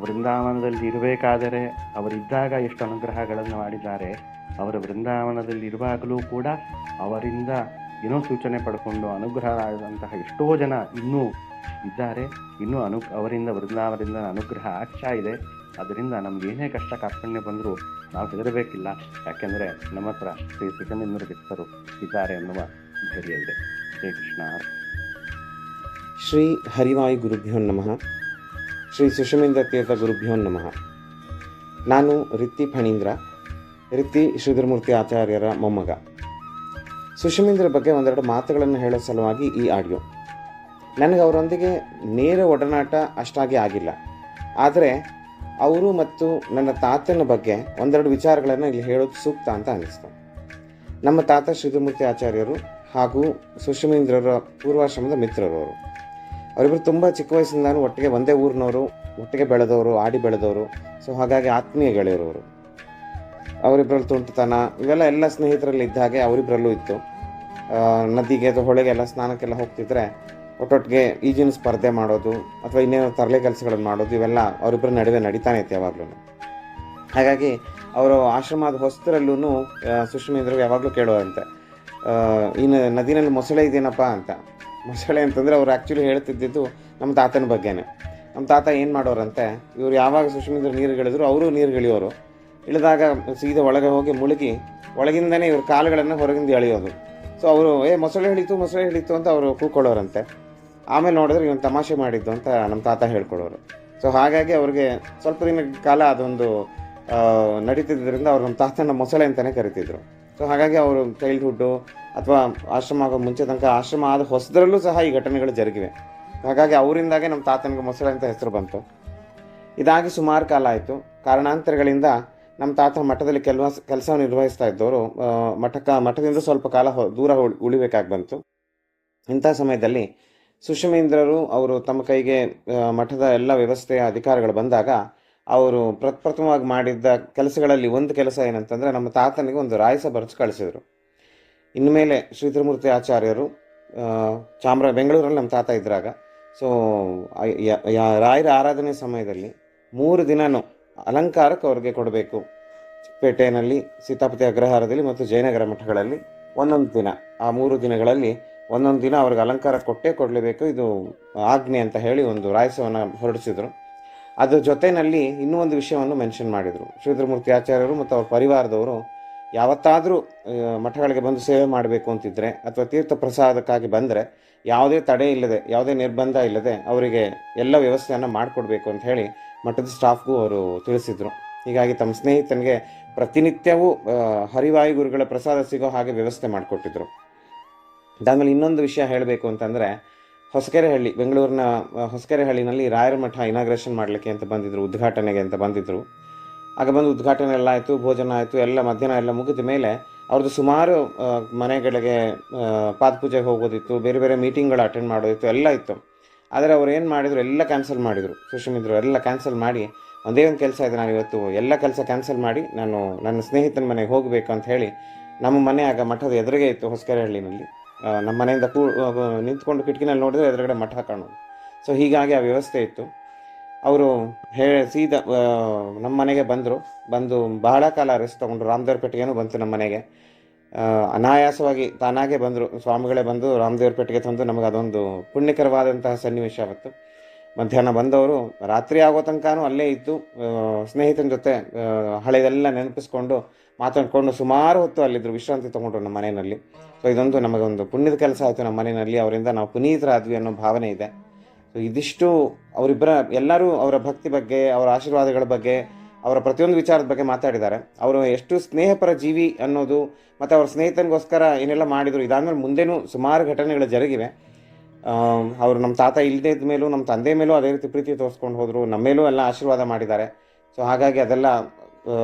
ವೃಂದಾವನದಲ್ಲಿ ಇರಬೇಕಾದರೆ ಅವರಿದ್ದಾಗ ಎಷ್ಟು ಅನುಗ್ರಹಗಳನ್ನು ಮಾಡಿದ್ದಾರೆ, ಅವರ ವೃಂದಾವನದಲ್ಲಿ ಇರುವಾಗಲೂ ಕೂಡ ಅವರಿಂದ ಏನೋ ಸೂಚನೆ ಪಡ್ಕೊಂಡು ಅನುಗ್ರಹ ಆದಂತಹ ಎಷ್ಟೋ ಜನ ಇನ್ನೂ ಇದ್ದಾರೆ. ಇನ್ನೂ ಅವರಿಂದ ವೃಂದಾವನದಿಂದ ಅನುಗ್ರಹ ಆಗ್ತಾ ಇದೆ. ಅದರಿಂದ ನಮಗೇನೇ ಕಷ್ಟ ಕಾರ್ಪಣ್ಯ ಬಂದರೂ ನಾವು ಹೆದರಬೇಕಿಲ್ಲ, ಯಾಕೆಂದರೆ ನಮ್ಮ ಹತ್ರ ಶ್ರೀ ಸುಷಮೀಂದ್ರ ತೀರ್ಥರು ಇದ್ದಾರೆ ಎನ್ನುವ ಧೈರ್ಯ ಇದೆ. ಶ್ರೀ ಕೃಷ್ಣ. ಶ್ರೀ ಹರಿವಾಯು ಗುರುಭ್ಯೋ ನಮಃ. ಶ್ರೀ ಸುಷಮೀಂದ್ರ ತೀರ್ಥ ಗುರುಭ್ಯೋ ನಮಃ. ನಾನು ರಿತ್ತಿ ಫಣೀಂದ್ರ, ರಿತ್ತಿ ಶ್ರೀಧರಮೂರ್ತಿ ಆಚಾರ್ಯರ ಮೊಮ್ಮಗ. ಸುಷಮೀಂದ್ರ ಬಗ್ಗೆ ಒಂದೆರಡು ಮಾತುಗಳನ್ನು ಹೇಳೋ ಸಲುವಾಗಿ ಈ ಆಡಿಯೋ. ನನಗೆ ಅವರೊಂದಿಗೆ ನೇರ ಒಡನಾಟ ಅಷ್ಟಾಗಿ ಆಗಿಲ್ಲ, ಆದರೆ ಅವರು ಮತ್ತು ನನ್ನ ತಾತನ ಬಗ್ಗೆ ಒಂದೆರಡು ವಿಚಾರಗಳನ್ನು ಇಲ್ಲಿ ಹೇಳೋದು ಸೂಕ್ತ ಅಂತ ಅನ್ನಿಸ್ತು. ನಮ್ಮ ತಾತ ಶ್ರೀಧರಮೂರ್ತಿ ಆಚಾರ್ಯರು ಹಾಗೂ ಸುಷಮೀಂದ್ರರ ಪೂರ್ವಾಶ್ರಮದ ಮಿತ್ರರು ಅವರು. ಅವರಿಬ್ಬರು ತುಂಬ ಚಿಕ್ಕ ವಯಸ್ಸಿಂದಾನು ಒಟ್ಟಿಗೆ ಒಂದೇ ಊರಿನವರು, ಒಟ್ಟಿಗೆ ಬೆಳೆದವರು, ಆಡಿ ಬೆಳೆದವರು. ಸೊ ಹಾಗಾಗಿ ಆತ್ಮೀಯ ಗೆಳೆಯರವರು. ಅವರಿಬ್ಬರಲ್ಲಿ ತುಂಟತನ ಇವೆಲ್ಲ ಎಲ್ಲ ಸ್ನೇಹಿತರಲ್ಲಿ ಇದ್ದ ಹಾಗೆ ಅವರಿಬ್ಬರಲ್ಲೂ ಇತ್ತು. ನದಿಗೆ ಅಥವಾ ಹೊಳೆಗೆಲ್ಲ ಸ್ನಾನಕ್ಕೆಲ್ಲ ಹೋಗ್ತಿದ್ರೆ ಒಟ್ಟೊಟ್ಟಿಗೆ ಈಜಿನ ಸ್ಪರ್ಧೆ ಮಾಡೋದು ಅಥವಾ ಇನ್ನೇನೋ ತರಲೆ ಕೆಲಸಗಳನ್ನು ಮಾಡೋದು, ಇವೆಲ್ಲ ಅವರಿಬ್ಬರ ನಡುವೆ ನಡೀತಾನೆ ಇತ್ತು ಯಾವಾಗಲೂ. ಹಾಗಾಗಿ ಅವರು ಆಶ್ರಮದ ಹೊಸ್ತರಲ್ಲೂ ಸುಷಮೀಂದ್ರಿಗೆ ಯಾವಾಗಲೂ ಕೇಳೋರಂತೆ, ಈ ನದಿನಲ್ಲಿ ಮೊಸಳೆ ಇದೇನಪ್ಪ ಅಂತ. ಮೊಸಳೆ ಅಂತಂದರೆ ಅವ್ರು ಆ್ಯಕ್ಚುಲಿ ಹೇಳ್ತಿದ್ದಿದ್ದು ನಮ್ಮ ತಾತನ ಬಗ್ಗೆನೇ. ನಮ್ಮ ತಾತ ಏನು ಮಾಡೋರಂತೆ, ಇವ್ರು ಯಾವಾಗ ಸುಷಮೀಂದ್ರ ನೀರುಗಳಿದ್ರು ಅವರು ನೀರುಗಿಳಿಯೋರು. ಇಳಿದಾಗ ಸೀದಾ ಒಳಗೆ ಹೋಗಿ ಮುಳುಗಿ ಒಳಗಿಂದನೇ ಇವ್ರ ಕಾಲುಗಳನ್ನು ಹೊರಗಿಂದ ಎಳೆಯೋದು. ಸೊ ಅವರು ಮೊಸಳೆ ಹಿಡಿತು ಅಂತ ಅವರು ಕೂತ್ಕೊಳ್ಳೋರಂತೆ. ಆಮೇಲೆ ನೋಡಿದ್ರೆ ಇವನು ತಮಾಷೆ ಮಾಡಿದ್ದು ಅಂತ ನಮ್ಮ ತಾತ ಹೇಳ್ಕೊಡೋರು. ಸೊ ಹಾಗಾಗಿ ಅವ್ರಿಗೆ ಸ್ವಲ್ಪ ದಿನ ಕಾಲ ಅದೊಂದು ನಡೀತಿದ್ದರಿಂದ ಅವ್ರು ನಮ್ಮ ತಾತನ ಮೊಸಳೆ ಅಂತಲೇ ಕರಿತಿದ್ರು. ಸೊ ಹಾಗಾಗಿ ಅವರು ಚೈಲ್ಡ್ಹುಡ್ಡು ಅಥವಾ ಆಶ್ರಮ ಆಗೋ ಮುಂಚೆ ತನಕ ಆಶ್ರಮ ಆದ ಹೊಸದರಲ್ಲೂ ಸಹ ಈ ಘಟನೆಗಳು ಜರುಗಿವೆ. ಹಾಗಾಗಿ ಅವರಿಂದಾಗೆ ನಮ್ಮ ತಾತನಿಗೆ ಮೊಸಳೆ ಅಂತ ಹೆಸರು ಬಂತು. ಇದಾಗಿ ಸುಮಾರು ಕಾಲ ಆಯಿತು. ಕಾರಣಾಂತರಗಳಿಂದ ನಮ್ಮ ತಾತ ಮಠದಲ್ಲಿ ಕೆಲಸ ನಿರ್ವಹಿಸ್ತಾ ಇದ್ದವರು ಮಠದಿಂದ ಸ್ವಲ್ಪ ಕಾಲ ದೂರ ಉಳಿಬೇಕಾಗಿ ಬಂತು. ಇಂಥ ಸಮಯದಲ್ಲಿ ಸುಷಮೀಂದ್ರರು ಅವರು ತಮ್ಮ ಕೈಗೆ ಮಠದ ಎಲ್ಲ ವ್ಯವಸ್ಥೆಯ ಅಧಿಕಾರಿಗಳು ಬಂದಾಗ ಅವರು ಪ್ರಥಮವಾಗಿ ಮಾಡಿದ್ದ ಕೆಲಸಗಳಲ್ಲಿ ಒಂದು ಕೆಲಸ ಏನಂತಂದರೆ, ನಮ್ಮ ತಾತನಿಗೆ ಒಂದು ರಾಯಸ ಬರೆದು ಕಳಿಸಿದರು. ಇನ್ಮೇಲೆ ಶ್ರೀಧರಮೂರ್ತಿ ಆಚಾರ್ಯರು ಬೆಂಗಳೂರಲ್ಲಿ ನಮ್ಮ ತಾತ ಇದ್ರಾಗ. ಸೊ ರಾಯರ ಆರಾಧನೆ ಸಮಯದಲ್ಲಿ 3 ದಿನನೂ ಅಲಂಕಾರಕ್ಕೆ ಅವ್ರಿಗೆ ಕೊಡಬೇಕು. ಚಿಕ್ಕಪೇಟೆಯಲ್ಲಿ ಸೀತಾಪತಿ ಅಗ್ರಹಾರದಲ್ಲಿ ಮತ್ತು ಜಯನಗರ ಮಠಗಳಲ್ಲಿ ಒಂದೊಂದು ದಿನ, ಆ 3 ದಿನಗಳಲ್ಲಿ ಒಂದೊಂದು ದಿನ ಅವ್ರಿಗೆ ಅಲಂಕಾರ ಕೊಟ್ಟೇ ಕೊಡಲೇಬೇಕು, ಇದು ಆಜ್ಞೆ ಅಂತ ಹೇಳಿ ಒಂದು ರಾಯಸವನ್ನು ಹೊರಡಿಸಿದರು. ಅದ್ರ ಜೊತೆಯಲ್ಲಿ ಇನ್ನೂ ಒಂದು ವಿಷಯವನ್ನು ಮೆನ್ಷನ್ ಮಾಡಿದರು. ಶ್ರೀಧರಮೂರ್ತಿ ಆಚಾರ್ಯರು ಮತ್ತು ಅವ್ರ ಪರಿವಾರದವರು ಯಾವತ್ತಾದರೂ ಮಠಗಳಿಗೆ ಬಂದು ಸೇವೆ ಮಾಡಬೇಕು ಅಂತಿದ್ರೆ ಅಥವಾ ತೀರ್ಥ ಪ್ರಸಾದಕ್ಕಾಗಿ ಬಂದರೆ ಯಾವುದೇ ತಡೆ ಇಲ್ಲದೆ, ಯಾವುದೇ ನಿರ್ಬಂಧ ಇಲ್ಲದೆ ಅವರಿಗೆ ಎಲ್ಲ ವ್ಯವಸ್ಥೆಯನ್ನು ಮಾಡಿಕೊಡ್ಬೇಕು ಅಂತ ಹೇಳಿ ಮಠದ ಸ್ಟಾಫ್ಗೂ ಅವರು ತಿಳಿಸಿದರು. ಹೀಗಾಗಿ ತಮ್ಮ ಸ್ನೇಹಿತನಿಗೆ ಪ್ರತಿನಿತ್ಯವೂ ಹರಿವಾಯು ಗುರುಗಳ ಪ್ರಸಾದ ಸಿಗೋ ಹಾಗೆ ವ್ಯವಸ್ಥೆ ಮಾಡಿಕೊಟ್ಟಿದ್ರು. ಅದಾದಮೇಲೆ ಇನ್ನೊಂದು ವಿಷಯ ಹೇಳಬೇಕು ಅಂತಂದರೆ, ಹೊಸಕೆರೆಹಳ್ಳಿ, ಬೆಂಗಳೂರಿನ ಹೊಸಕೆರೆಹಳ್ಳಿನಲ್ಲಿ ರಾಯರ ಮಠ ಇನಾಗ್ರೇಷನ್ ಮಾಡಲಿಕ್ಕೆ ಅಂತ ಬಂದಿದ್ದರು, ಉದ್ಘಾಟನೆಗೆ ಅಂತ ಬಂದಿದ್ದರು. ಆಗ ಬಂದು ಉದ್ಘಾಟನೆ ಎಲ್ಲ ಆಯಿತು, ಭೋಜನ ಆಯಿತು, ಎಲ್ಲ ಮಧ್ಯಾಹ್ನ ಎಲ್ಲ ಮುಗಿದ ಮೇಲೆ ಅವ್ರದ್ದು ಸುಮಾರು ಮನೆಗಳಿಗೆ ಪಾದಪೂಜೆಗೆ ಹೋಗೋದಿತ್ತು, ಬೇರೆ ಬೇರೆ ಮೀಟಿಂಗ್ಗಳು ಅಟೆಂಡ್ ಮಾಡೋದಿತ್ತು, ಎಲ್ಲ ಇತ್ತು. ಆದರೆ ಅವ್ರು ಏನು ಮಾಡಿದರು, ಎಲ್ಲ ಕ್ಯಾನ್ಸಲ್ ಮಾಡಿದರು. ಸುಷಮೀಂದ್ರ ಎಲ್ಲ ಕ್ಯಾನ್ಸಲ್ ಮಾಡಿ, ಒಂದೇ ಒಂದು ಕೆಲಸ ಇದೆ, ನಾನು ಇವತ್ತು ಎಲ್ಲ ಕೆಲಸ ಕ್ಯಾನ್ಸಲ್ ಮಾಡಿ ನಾನು ನನ್ನ ಸ್ನೇಹಿತನ ಮನೆಗೆ ಹೋಗಬೇಕು ಅಂತ ಹೇಳಿ, ನಮ್ಮ ಮನೆ ಆಗ ಮಠದ ಎದುರಿಗೆ ಇತ್ತು ಹೊಸಕೆರೆಹಳ್ಳಿನಲ್ಲಿ. ನಮ್ಮ ಮನೆಯಿಂದ ನಿಂತ್ಕೊಂಡು ಕಿಟಕಿನಲ್ಲಿ ನೋಡಿದ್ರೆ ಎದುರುಗಡೆ ಮಠ ಕಾಣೋದು. ಸೊ ಹೀಗಾಗಿ ಆ ವ್ಯವಸ್ಥೆ ಇತ್ತು. ಅವರು ಸೀದಾ ನಮ್ಮ ಮನೆಗೆ ಬಂದು ಬಹಳ ಕಾಲ ರೆಸ್ಟ್ ತೊಗೊಂಡ್ರು. ರಾಮದೇವ್ರ ಪೇಟೆಗೇನು ಬಂತು ನಮ್ಮ ಮನೆಗೆ. ಅನಾಯಾಸವಾಗಿ ತಾನಾಗೆ ಬಂದರು, ಸ್ವಾಮಿಗಳೇ ಬಂದು ರಾಮದೇವ್ರ ಪೇಟೆಗೆ ತಂದು ನಮಗೆ ಅದೊಂದು ಪುಣ್ಯಕರವಾದಂತಹ ಸನ್ನಿವೇಶ ಆವತ್ತು. ಮಧ್ಯಾಹ್ನ ಬಂದವರು ರಾತ್ರಿ ಆಗೋ ತನಕನೂ ಅಲ್ಲೇ ಇದ್ದು ಸ್ನೇಹಿತನ ಜೊತೆ ಹಳೆದೆಲ್ಲ ನೆನಪಿಸ್ಕೊಂಡು ಮಾತಾಡ್ಕೊಂಡು ಸುಮಾರು ಹೊತ್ತು ಅಲ್ಲಿದ್ದರು, ವಿಶ್ರಾಂತಿ ತೊಗೊಂಡ್ರು ನಮ್ಮ ಮನೆಯಲ್ಲಿ. ಸೊ ಇದೊಂದು ನಮಗೊಂದು ಪುಣ್ಯದ ಕೆಲಸ ಆಯಿತು ನಮ್ಮ ಮನೆಯಲ್ಲಿ. ಅವರಿಂದ ನಾವು ಪುನೀತರಾದ್ವಿ ಅನ್ನೋ ಭಾವನೆ ಇದೆ. ಸೊ ಇದಿಷ್ಟು ಅವರಿಬ್ಬರ ಎಲ್ಲರೂ ಅವರ ಭಕ್ತಿ ಬಗ್ಗೆ, ಅವರ ಆಶೀರ್ವಾದಗಳ ಬಗ್ಗೆ, ಅವರ ಪ್ರತಿಯೊಂದು ವಿಚಾರದ ಬಗ್ಗೆ ಮಾತಾಡಿದ್ದಾರೆ. ಅವರು ಎಷ್ಟು ಸ್ನೇಹಪರ ಜೀವಿ ಅನ್ನೋದು ಮತ್ತು ಅವ್ರ ಸ್ನೇಹಿತನಿಗೋಸ್ಕರ ಏನೆಲ್ಲ ಮಾಡಿದರು, ಇದಾದ್ಮೇಲೆ ಮುಂದೆನೂ ಸುಮಾರು ಘಟನೆಗಳು ಜರುಗಿವೆ. ಅವರು ನಮ್ಮ ತಾತ ಇಲ್ಲದೇ ಇದ್ದ ಮೇಲೂ ನಮ್ಮ ತಂದೆ ಮೇಲೂ ಅದೇ ರೀತಿ ಪ್ರೀತಿ ತೋರಿಸ್ಕೊಂಡು ಹೋದರು, ನಮ್ಮ ಮೇಲೂ ಎಲ್ಲ ಆಶೀರ್ವಾದ ಮಾಡಿದ್ದಾರೆ. ಸೊ ಹಾಗಾಗಿ ಅದೆಲ್ಲ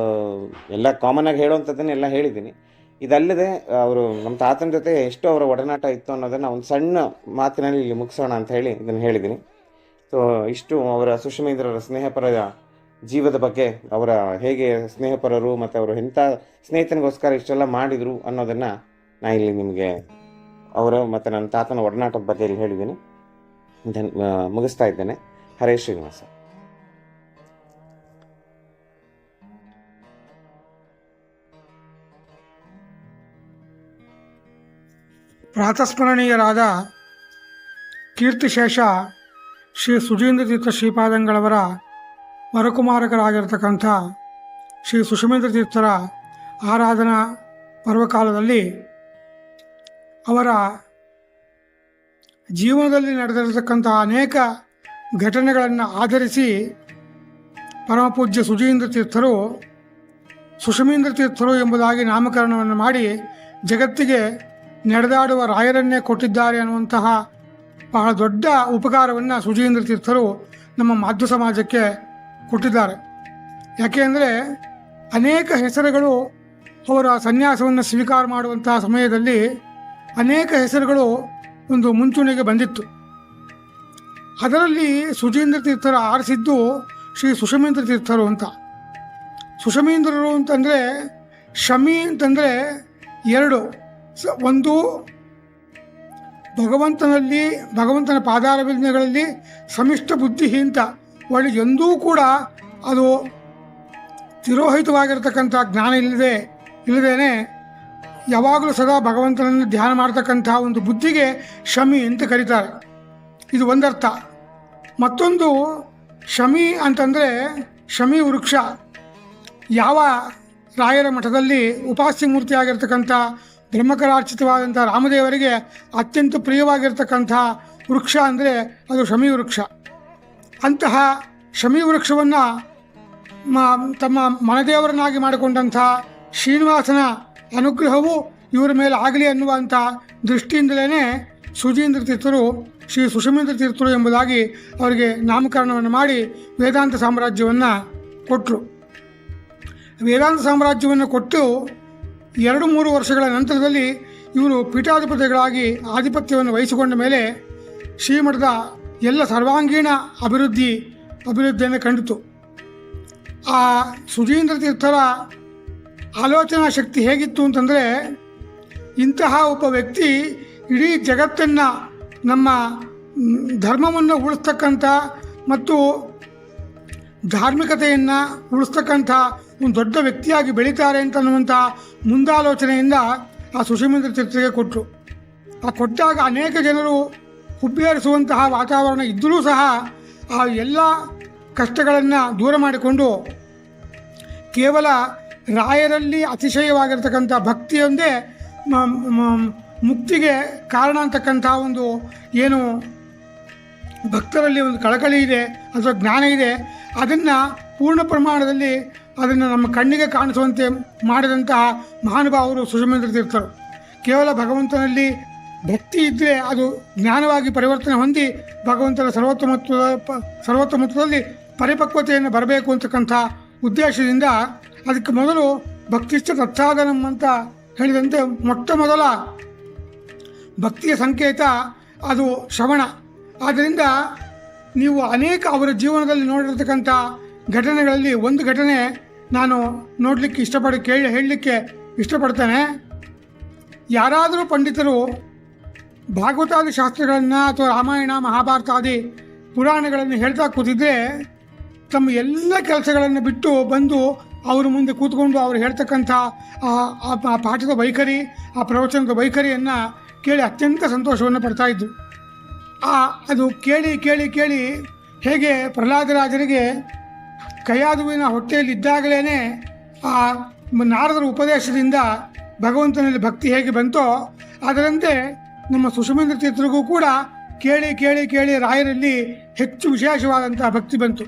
ಎಲ್ಲ ಕಾಮನಾಗಿ ಹೇಳುವಂಥದ್ದನ್ನೆಲ್ಲ ಹೇಳಿದ್ದೀನಿ. ಇದಲ್ಲದೆ ಅವರು ನಮ್ಮ ತಾತನ ಜೊತೆ ಎಷ್ಟು ಅವರ ಒಡನಾಟ ಇತ್ತು ಅನ್ನೋದನ್ನು ಒಂದು ಸಣ್ಣ ಮಾತಿನಲ್ಲಿ ಇಲ್ಲಿ ಮುಗಿಸೋಣ ಅಂತ ಹೇಳಿ ಇದನ್ನು ಹೇಳಿದ್ದೀನಿ. ಸೊ ಇಷ್ಟು ಅವರ ಸುಷಮೇಂದ್ರರ ಸ್ನೇಹಪರ ಜೀವದ ಬಗ್ಗೆ, ಅವರ ಹೇಗೆ ಸ್ನೇಹಪರರು ಮತ್ತು ಅವರು ಎಂಥ ಸ್ನೇಹಿತನಿಗೋಸ್ಕರ ಇಷ್ಟೆಲ್ಲ ಮಾಡಿದರು ಅನ್ನೋದನ್ನು ನಾನು ಇಲ್ಲಿ ನಿಮಗೆ ಅವರ ಮತ್ತು ನನ್ನ ತಾತನ ಒಡನಾಟದ ಬಗ್ಗೆ ಇಲ್ಲಿ ಹೇಳಿದ್ದೀನಿ. ಮುಗಿಸ್ತಾ ಇದ್ದೇನೆ. ಹರೇ ಶ್ರೀನಿವಾಸ. ಪ್ರಾತಸ್ಮರಣೀಯರಾದ ಕೀರ್ತಿಶೇಷ ಶ್ರೀ ಸುಧೀಂದ್ರ ತೀರ್ಥ ಶ್ರೀಪಾದಂಗಳವರ ವರಕುಮಾರಕರಾಗಿರ್ತಕ್ಕಂಥ ಶ್ರೀ ಸುಷಮೇಂದ್ರ ತೀರ್ಥರ ಆರಾಧನಾ ಪರ್ವಕಾಲದಲ್ಲಿ ಅವರ ಜೀವನದಲ್ಲಿ ನಡೆದಿರತಕ್ಕಂಥ ಅನೇಕ ಘಟನೆಗಳನ್ನು ಆಧರಿಸಿ ಪರಮಪೂಜ್ಯ ಸುಧೀಂದ್ರ ತೀರ್ಥರು ಸುಷಮೇಂದ್ರ ತೀರ್ಥರು ಎಂಬುದಾಗಿ ನಾಮಕರಣವನ್ನು ಮಾಡಿ ಜಗತ್ತಿಗೆ ನಡೆದಾಡುವ ರಾಯರನ್ನೇ ಕೊಟ್ಟಿದ್ದಾರೆ ಅನ್ನುವಂತಹ ಬಹಳ ದೊಡ್ಡ ಉಪಕಾರವನ್ನು ಸುಧೀಂದ್ರ ತೀರ್ಥರು ನಮ್ಮ ಮಾಧ್ವ ಸಮಾಜಕ್ಕೆ ಕೊಟ್ಟಿದ್ದಾರೆ. ಯಾಕೆ ಅಂದರೆ ಅನೇಕ ಹೆಸರುಗಳು ಅವರ ಸನ್ಯಾಸವನ್ನು ಸ್ವೀಕಾರ ಮಾಡುವಂತಹ ಸಮಯದಲ್ಲಿ ಅನೇಕ ಹೆಸರುಗಳು ಒಂದು ಮುಂಚೂಣಿಗೆ ಬಂದಿತ್ತು. ಅದರಲ್ಲಿ ಸುಧೀಂದ್ರ ತೀರ್ಥರು ಆರಿಸಿದ್ದು ಶ್ರೀ ಸುಷಮೇಂದ್ರ ತೀರ್ಥರು ಅಂತ. ಸುಷಮೇಂದ್ರರು ಅಂತಂದರೆ ಶಮಿ ಅಂತಂದರೆ ಎರಡು, ಒಂದು ಭಗವಂತನ ಪಾದಾರವಿಂದಗಳಲ್ಲಿ ಸಮಿಷ್ಟ ಬುದ್ಧಿ ಅಂತ ಒಳ್ಳೆ ಎಂದೂ ಕೂಡ ಅದು ತಿರೋಹಿತವಾಗಿರ್ತಕ್ಕಂಥ ಜ್ಞಾನ ಇಲ್ಲದೇನೆ ಯಾವಾಗಲೂ ಸದಾ ಭಗವಂತನನ್ನು ಧ್ಯಾನ ಮಾಡ್ತಕ್ಕಂಥ ಒಂದು ಬುದ್ಧಿಗೆ ಶಮಿ ಅಂತ ಕರೀತಾರೆ. ಇದು ಒಂದರ್ಥ. ಮತ್ತೊಂದು ಶಮಿ ಅಂತಂದರೆ ಶಮಿ ವೃಕ್ಷ. ಯಾವ ರಾಯರ ಮಠದಲ್ಲಿ ಉಪಾಸ್ಯ ಮೂರ್ತಿಯಾಗಿರ್ತಕ್ಕಂಥ ಬ್ರಹ್ಮಕರಾರ್ಚಿತವಾದಂಥ ರಾಮದೇವರಿಗೆ ಅತ್ಯಂತ ಪ್ರಿಯವಾಗಿರ್ತಕ್ಕಂಥ ವೃಕ್ಷ ಅಂದರೆ ಅದು ಶಮಿ ವೃಕ್ಷ. ಅಂತಹ ಶಮಿ ವೃಕ್ಷವನ್ನು ತಮ್ಮ ಮನದೇವರನ್ನಾಗಿ ಮಾಡಿಕೊಂಡಂಥ ಶ್ರೀನಿವಾಸನ ಅನುಗ್ರಹವು ಇವರ ಮೇಲೆ ಆಗಲಿ ಅನ್ನುವಂಥ ದೃಷ್ಟಿಯಿಂದಲೇ ಸುಧೀಂದ್ರ ತೀರ್ಥರು ಶ್ರೀ ಸುಷಮೇಂದ್ರ ತೀರ್ಥರು ಎಂಬುದಾಗಿ ಅವರಿಗೆ ನಾಮಕರಣವನ್ನು ಮಾಡಿ ವೇದಾಂತ ಸಾಮ್ರಾಜ್ಯವನ್ನು ಕೊಟ್ಟರು. ವೇದಾಂತ ಸಾಮ್ರಾಜ್ಯವನ್ನು ಕೊಟ್ಟು 2-3 ವರ್ಷಗಳ ನಂತರದಲ್ಲಿ ಇವರು ಪೀಠಾಧಿಪತಿಗಳಾಗಿ ಆಧಿಪತ್ಯವನ್ನು ವಹಿಸಿಕೊಂಡ ಮೇಲೆ ಶ್ರೀಮಠದ ಎಲ್ಲ ಸರ್ವಾಂಗೀಣ ಅಭಿವೃದ್ಧಿಯನ್ನು ಕಂಡಿತು. ಆ ಸುಧೀಂದ್ರ ತೀರ್ಥರ ಆಲೋಚನಾ ಶಕ್ತಿ ಹೇಗಿತ್ತು ಅಂತಂದರೆ, ಇಂತಹ ಒಬ್ಬ ವ್ಯಕ್ತಿ ಇಡೀ ಜಗತ್ತನ್ನು, ನಮ್ಮ ಧರ್ಮವನ್ನು ಉಳಿಸ್ತಕ್ಕಂಥ ಮತ್ತು ಧಾರ್ಮಿಕತೆಯನ್ನು ಉಳಿಸ್ತಕ್ಕಂಥ ಒಂದು ದೊಡ್ಡ ವ್ಯಕ್ತಿಯಾಗಿ ಬೆಳೀತಾರೆ ಅಂತನ್ನುವಂಥ ಮುಂದಾಲೋಚನೆಯಿಂದ ಆ ಸುಷಮೇಂದ್ರ ತೀರ್ಥರಿಗೆ ಕೊಟ್ಟರು. ಆ ಕೊಟ್ಟಾಗ ಅನೇಕ ಜನರು ಹುಬ್ಬೇರಿಸುವಂತಹ ವಾತಾವರಣ ಇದ್ದರೂ ಸಹ ಆ ಎಲ್ಲ ಕಷ್ಟಗಳನ್ನು ದೂರ ಮಾಡಿಕೊಂಡು ಕೇವಲ ರಾಯರಲ್ಲಿ ಅತಿಶಯವಾಗಿರ್ತಕ್ಕಂಥ ಭಕ್ತಿಯೊಂದೇ ಮುಕ್ತಿಗೆ ಕಾರಣ ಅಂತಕ್ಕಂಥ ಒಂದು ಏನು ಭಕ್ತರಲ್ಲಿ ಒಂದು ಕಳಕಳಿ ಇದೆ ಅಥವಾ ಜ್ಞಾನ ಇದೆ, ಅದನ್ನು ಪೂರ್ಣ ಪ್ರಮಾಣದಲ್ಲಿ ಅದನ್ನು ನಮ್ಮ ಕಣ್ಣಿಗೆ ಕಾಣಿಸುವಂತೆ ಮಾಡಿದಂತಹ ಮಹಾನುಭಾವರು ಸುಷಮೇಂದ್ರ ತೀರ್ಥರು. ಕೇವಲ ಭಗವಂತನಲ್ಲಿ ಭಕ್ತಿ ಇದ್ದರೆ ಅದು ಜ್ಞಾನವಾಗಿ ಪರಿವರ್ತನೆ ಹೊಂದಿ ಭಗವಂತನ ಸರ್ವೋತ್ತಮತ್ವದಲ್ಲಿ ಪರಿಪಕ್ವತೆಯನ್ನು ಬರಬೇಕು ಅಂತಕ್ಕಂಥ ಉದ್ದೇಶದಿಂದ ಅದಕ್ಕೆ ಮೊದಲು ಭಕ್ತಿಶ್ಚ ತತ್ಸಾಧನಂ ಅಂತ ಹೇಳಿದಂತೆ ಮೊಟ್ಟ ಮೊದಲ ಭಕ್ತಿಯ ಸಂಕೇತ ಅದು ಶ್ರವಣ. ಆದ್ದರಿಂದ ನೀವು ಅನೇಕ ಅವರ ಜೀವನದಲ್ಲಿ ನೋಡಿರ್ತಕ್ಕಂಥ ಘಟನೆಗಳಲ್ಲಿ ಒಂದು ಘಟನೆ ನಾನು ನೋಡಲಿಕ್ಕೆ ಹೇಳಲಿಕ್ಕೆ ಇಷ್ಟಪಡ್ತೇನೆ. ಯಾರಾದರೂ ಪಂಡಿತರು ಭಾಗವತಾದಿ ಶಾಸ್ತ್ರಗಳನ್ನು ಅಥವಾ ರಾಮಾಯಣ ಮಹಾಭಾರತಾದಿ ಪುರಾಣಗಳನ್ನು ಹೇಳ್ತಾ ಕೂತಿದ್ರೆ ತಮ್ಮ ಎಲ್ಲ ಕೆಲಸಗಳನ್ನು ಬಿಟ್ಟು ಬಂದು ಅವ್ರ ಮುಂದೆ ಕೂತ್ಕೊಂಡು ಅವ್ರು ಹೇಳ್ತಕ್ಕಂಥ ಆ ಪಾಠದ ವೈಖರಿ, ಆ ಪ್ರವಚನದ ವೈಖರಿಯನ್ನು ಕೇಳಿ ಅತ್ಯಂತ ಸಂತೋಷವನ್ನು ಪಡ್ತಾಯಿದ್ರು. ಅದು ಕೇಳಿ ಕೇಳಿ ಕೇಳಿ ಹೇಗೆ ಪ್ರಹ್ಲಾದರಾಜರಿಗೆ ಕೈಯಾದುವಿನ ಹೊಟ್ಟೆಯಲ್ಲಿದ್ದಾಗಲೇ ಆ ನಾರದರ ಉಪದೇಶದಿಂದ ಭಗವಂತನಲ್ಲಿ ಭಕ್ತಿ ಹೇಗೆ ಬಂತೋ ಅದರಂತೆ ನಮ್ಮ ಸುಷಮೇಂದ್ರ ತೀರ್ಥರಿಗೂ ಕೂಡ ಕೇಳಿ ಕೇಳಿ ಕೇಳಿ ರಾಯರಲ್ಲಿ ಹೆಚ್ಚು ವಿಶೇಷವಾದಂತಹ ಭಕ್ತಿ ಬಂತು.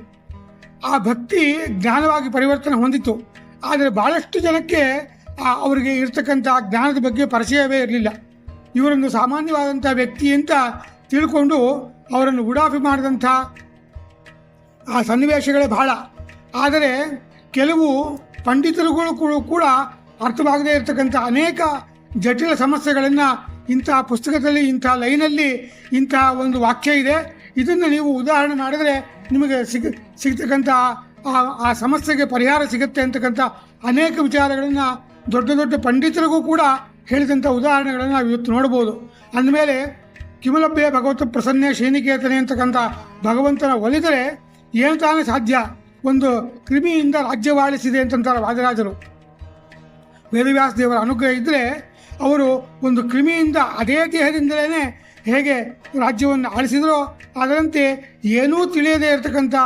ಆ ಭಕ್ತಿ ಜ್ಞಾನವಾಗಿ ಪರಿವರ್ತನೆ ಹೊಂದಿತು. ಆದರೆ ಭಾಳಷ್ಟು ಜನಕ್ಕೆ ಅವರಿಗೆ ಇರ್ತಕ್ಕಂಥ ಜ್ಞಾನದ ಬಗ್ಗೆ ಪರಿಚಯವೇ ಇರಲಿಲ್ಲ. ಇವರನ್ನು ಸಾಮಾನ್ಯವಾದಂಥ ವ್ಯಕ್ತಿ ಅಂತ ತಿಳ್ಕೊಂಡು ಅವರನ್ನು ಉಡಾಫಿ ಮಾಡಿದಂಥ ಆ ಸನ್ನಿವೇಶಗಳೇ ಬಹಳ. ಆದರೆ ಕೆಲವು ಪಂಡಿತರುಗಳು ಕೂಡ ಅರ್ಥವಾಗದೇ ಇರತಕ್ಕಂಥ ಅನೇಕ ಜಟಿಲ ಸಮಸ್ಯೆಗಳನ್ನು ಇಂಥ ಪುಸ್ತಕದಲ್ಲಿ, ಇಂಥ ಲೈನಲ್ಲಿ ಇಂಥ ಒಂದು ವಾಕ್ಯ ಇದೆ, ಇದನ್ನು ನೀವು ಉದಾಹರಣೆ ಮಾಡಿದರೆ ನಿಮಗೆ ಸಿಗ್ತಕ್ಕಂಥ ಆ ಸಮಸ್ಯೆಗೆ ಪರಿಹಾರ ಸಿಗುತ್ತೆ ಅಂತಕ್ಕಂಥ ಅನೇಕ ವಿಚಾರಗಳನ್ನು ದೊಡ್ಡ ದೊಡ್ಡ ಪಂಡಿತರಿಗೂ ಕೂಡ ಹೇಳಿದಂಥ ಉದಾಹರಣೆಗಳನ್ನು ನಾವು ಇವತ್ತು ನೋಡ್ಬೋದು. ಅಂದಮೇಲೆ ಕಿಮಲಭ್ಯ ಭಗವತ ಪ್ರಸನ್ನೆ ಶ್ರೀನಿಕೇತನೆ ಅಂತಕ್ಕಂಥ ಭಗವಂತನ ಒಲಿದರೆ ಏನು ತಾನೇ ಸಾಧ್ಯ? ಒಂದು ಕ್ರಿಮಿಯಿಂದ ರಾಜ್ಯವಾಳಿಸಿದೆ ಅಂತಂತಾರೆ ವಾದಿರಾಜರು. ವೇದವ್ಯಾಸ ದೇವರ ಅನುಗ್ರಹ ಇದ್ದರೆ ಅವರು ಒಂದು ಕ್ರಿಮಿಯಿಂದ ಅದೇ ದೇಹದಿಂದಲೇ ಹೇಗೆ ರಾಜ್ಯವನ್ನು ಆಳಿಸಿದರೋ ಅದರಂತೆ ಏನೂ ತಿಳಿಯದೇ ಇರತಕ್ಕಂಥ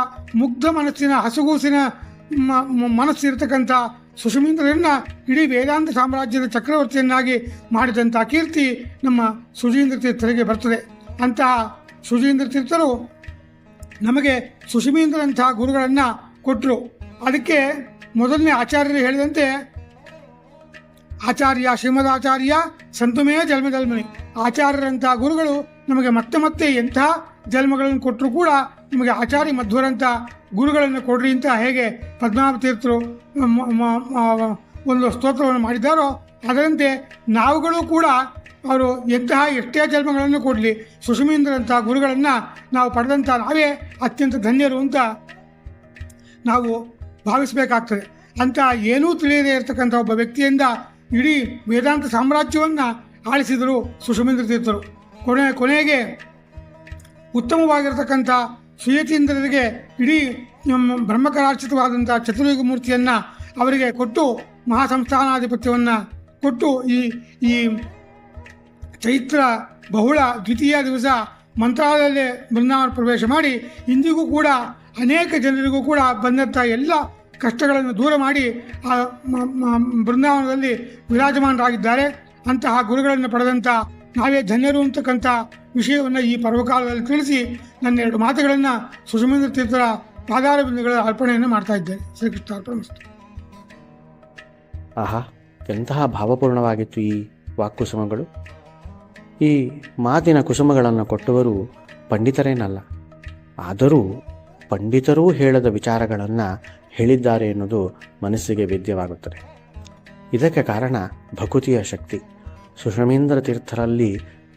ಮುಗ್ಧ ಮನಸ್ಸಿನ ಹಸುಗೂಸಿನ ಮನಸ್ಸಿರ್ತಕ್ಕಂಥ ಸುಷಮೀಂದ್ರರನ್ನು ಇಡೀ ವೇದಾಂತ ಸಾಮ್ರಾಜ್ಯದ ಚಕ್ರವರ್ತಿಯನ್ನಾಗಿ ಮಾಡಿದಂಥ ಕೀರ್ತಿ ನಮ್ಮ ಸುಧೀಂದ್ರ ತೀರ್ಥರಿಗೆ ಬರ್ತದೆ. ಅಂತಹ ಸುಧೀಂದ್ರ ತೀರ್ಥರು ನಮಗೆ ಸುಷಮೀಂದ್ರಂತಹ ಗುರುಗಳನ್ನು ಕೊಟ್ಟರು. ಅದಕ್ಕೆ ಮೊದಲನೇ ಆಚಾರ್ಯರು ಹೇಳಿದಂತೆ ಆಚಾರ್ಯ ಶ್ರೀಮದಾಚಾರ್ಯ ಸಂತುಮೇ ಜನ್ಮದಲ್ಮನಿ, ಆಚಾರ್ಯರಂಥ ಗುರುಗಳು ನಮಗೆ ಮತ್ತೆ ಮತ್ತೆ ಎಂಥ ಜನ್ಮಗಳನ್ನು ಕೊಟ್ಟರು ಕೂಡ ನಿಮಗೆ ಆಚಾರ್ಯ ಮಧ್ವರಂಥ ಗುರುಗಳನ್ನು ಕೊಡ್ರಿ ಅಂತ ಹೇಗೆ ಪದ್ಮನಾಭ ತೀರ್ಥರು ಒಂದು ಸ್ತೋತ್ರವನ್ನು ಮಾಡಿದ್ದಾರೋ ಅದರಂತೆ ನಾವುಗಳು ಕೂಡ ಅವರು ಎಷ್ಟೇ ಜನ್ಮಗಳನ್ನು ಕೊಡಲಿ ಸುಷಮೀಂದ್ರಂಥ ಗುರುಗಳನ್ನು ನಾವು ಪಡೆದಂಥ ನಾವೇ ಅತ್ಯಂತ ಧನ್ಯರು ಅಂತ ನಾವು ಭಾವಿಸಬೇಕಾಗ್ತದೆ. ಅಂತ ಏನೂ ತಿಳಿಯದೇ ಇರತಕ್ಕಂಥ ಒಬ್ಬ ವ್ಯಕ್ತಿಯಿಂದ ಇಡೀ ವೇದಾಂತ ಸಾಮ್ರಾಜ್ಯವನ್ನು ಆಳಿಸಿದರು ಸುಷಮೀಂದ್ರ ತೀರ್ಥರು. ಕೊನೆಗೆ ಉತ್ತಮವಾಗಿರತಕ್ಕಂಥ ಸುಯತೀಂದ್ರರಿಗೆ ಇಡೀ ಬ್ರಹ್ಮಕರಾರ್ಚಿತವಾದಂಥ ಚತುರ್ಯುಗ ಮೂರ್ತಿಯನ್ನು ಅವರಿಗೆ ಕೊಟ್ಟು ಮಹಾಸಂಸ್ಥಾನಾಧಿಪತ್ಯವನ್ನು ಕೊಟ್ಟು ಈ ಚೈತ್ರ ಬಹುಳ ದ್ವಿತೀಯ ದಿವಸ ಮಂತ್ರಾಲಯದಲ್ಲೇ ಬೃಂದಾವನ ಪ್ರವೇಶ ಮಾಡಿ ಇಂದಿಗೂ ಕೂಡ ಅನೇಕ ಜನರಿಗೂ ಕೂಡ ಬಂದಂಥ ಎಲ್ಲ ಕಷ್ಟಗಳನ್ನು ದೂರ ಮಾಡಿ ಆ ಬೃಂದಾವನದಲ್ಲಿ ವಿರಾಜಮಾನರಾಗಿದ್ದಾರೆ. ಅಂತಹ ಗುರುಗಳನ್ನು ಪಡೆದಂಥ ನಾವೇ ಧನ್ಯರು ಅಂತಕ್ಕಂಥ ವಿಷಯವನ್ನು ಈ ಪರ್ವಕಾಲದಲ್ಲಿ ತಿಳಿಸಿ ನನ್ನ 2 ಮಾತುಗಳನ್ನು ಸುಷಮೀಂದ್ರ ತೀರ್ಥರ ಪಾದಾರ ಬಿಂದುಗಳ ಅರ್ಪಣೆಯನ್ನು ಮಾಡ್ತಾ ಇದ್ದೇನೆ. ಶ್ರೀಕೃಷ್ಣ ಅರ್ಪಣಮಸ್ತು. ಆಹಾ, ಎಂತಹ ಭಾವಪೂರ್ಣವಾಗಿತ್ತು ಈ ವಾಕ್ಕುಸುಮಗಳು. ಈ ಮಾತಿನ ಕುಸುಮಗಳನ್ನು ಕೊಟ್ಟವರು ಪಂಡಿತರೇನಲ್ಲ, ಆದರೂ ಪಂಡಿತರೂ ಹೇಳದ ವಿಚಾರಗಳನ್ನು ಹೇಳಿದ್ದಾರೆ ಎನ್ನುವುದು ಮನಸ್ಸಿಗೆ ವೇದ್ಯವಾಗುತ್ತದೆ. ಇದಕ್ಕೆ ಕಾರಣ ಭಕುತಿಯ ಶಕ್ತಿ. ಸುಷಮೀಂದ್ರ ತೀರ್ಥರಲ್ಲಿ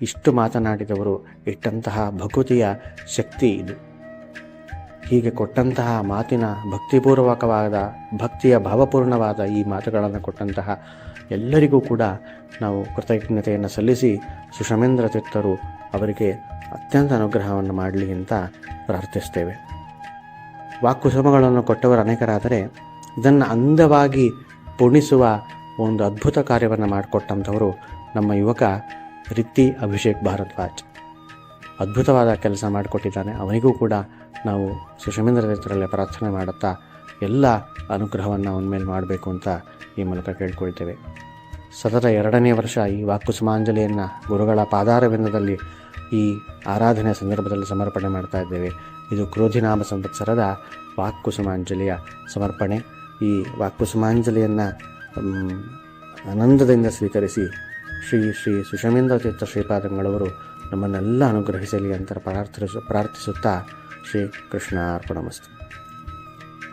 ಇಷ್ಟು ಮಾತನಾಡಿದವರು ಇಟ್ಟಂತಹ ಭಕುತಿಯ ಶಕ್ತಿ ಇದು. ಹೀಗೆ ಕೊಟ್ಟಂತಹ ಮಾತಿನ ಭಕ್ತಿಪೂರ್ವಕವಾದ ಭಕ್ತಿಯ ಭಾವಪೂರ್ಣವಾದ ಈ ಮಾತುಗಳನ್ನು ಕೊಟ್ಟಂತಹ ಎಲ್ಲರಿಗೂ ಕೂಡ ನಾವು ಕೃತಜ್ಞತೆಯನ್ನು ಸಲ್ಲಿಸಿ ಸುಷಮೀಂದ್ರ ತೀರ್ಥರು ಅವರಿಗೆ ಅತ್ಯಂತ ಅನುಗ್ರಹವನ್ನು ಮಾಡಲಿ ಅಂತ ಪ್ರಾರ್ಥಿಸ್ತೇವೆ. ವಾಕ್ಕುಸುಮಗಳನ್ನು ಕೊಟ್ಟವರು ಅನೇಕರಾದರೆ ಇದನ್ನು ಅಂದವಾಗಿ ಪುಣಿಸುವ ಒಂದು ಅದ್ಭುತ ಕಾರ್ಯವನ್ನು ಮಾಡಿಕೊಟ್ಟಂಥವರು ನಮ್ಮ ಯುವಕ ರಿತ್ತಿ ಅಭಿಷೇಕ್ ಭಾರದ್ವಾಜ್. ಅದ್ಭುತವಾದ ಕೆಲಸ ಮಾಡಿಕೊಟ್ಟಿದ್ದಾನೆ. ಅವನಿಗೂ ಕೂಡ ನಾವು ಸುಷಮೀಂದ್ರ ತೀರ್ಥರಲ್ಲೇ ಪ್ರಾರ್ಥನೆ ಮಾಡುತ್ತಾ ಎಲ್ಲ ಅನುಗ್ರಹವನ್ನು ಅವನ ಮೇಲೆ ಮಾಡಬೇಕು ಅಂತ ಈ ಮೂಲಕ ಕೇಳ್ಕೊಳ್ತೇವೆ. ಸತತ 2ನೇ ವರ್ಷ ಈ ವಾಕ್ಕುಸುಮಾಂಜಲಿಯನ್ನು ಗುರುಗಳ ಪಾದಾರವಿಂದದಲ್ಲಿ ಈ ಆರಾಧನೆಯ ಸಂದರ್ಭದಲ್ಲಿ ಸಮರ್ಪಣೆ ಮಾಡ್ತಾ ಇದ್ದೇವೆ. ಇದು ಕ್ರೋಧಿನಾಮ ಸಂವತ್ಸರದ ವಾಕ್ಕುಸುಮಾಂಜಲಿಯ ಸಮರ್ಪಣೆ. ಈ ವಾಕ್ಕುಸುಮಾಂಜಲಿಯನ್ನು ಆನಂದದಿಂದ ಸ್ವೀಕರಿಸಿ ಶ್ರೀ ಸುಷಮೀಂದ್ರ ತೀರ್ಥ ಶ್ರೀಪಾದಂಗಳವರು ನಮ್ಮನ್ನೆಲ್ಲ ಅನುಗ್ರಹಿಸಲಿ ಅಂತ ಪ್ರಾರ್ಥಿಸುತ್ತಾ ಶ್ರೀ ಕೃಷ್ಣ ಅರ್ಪಣಮಸ್ತು.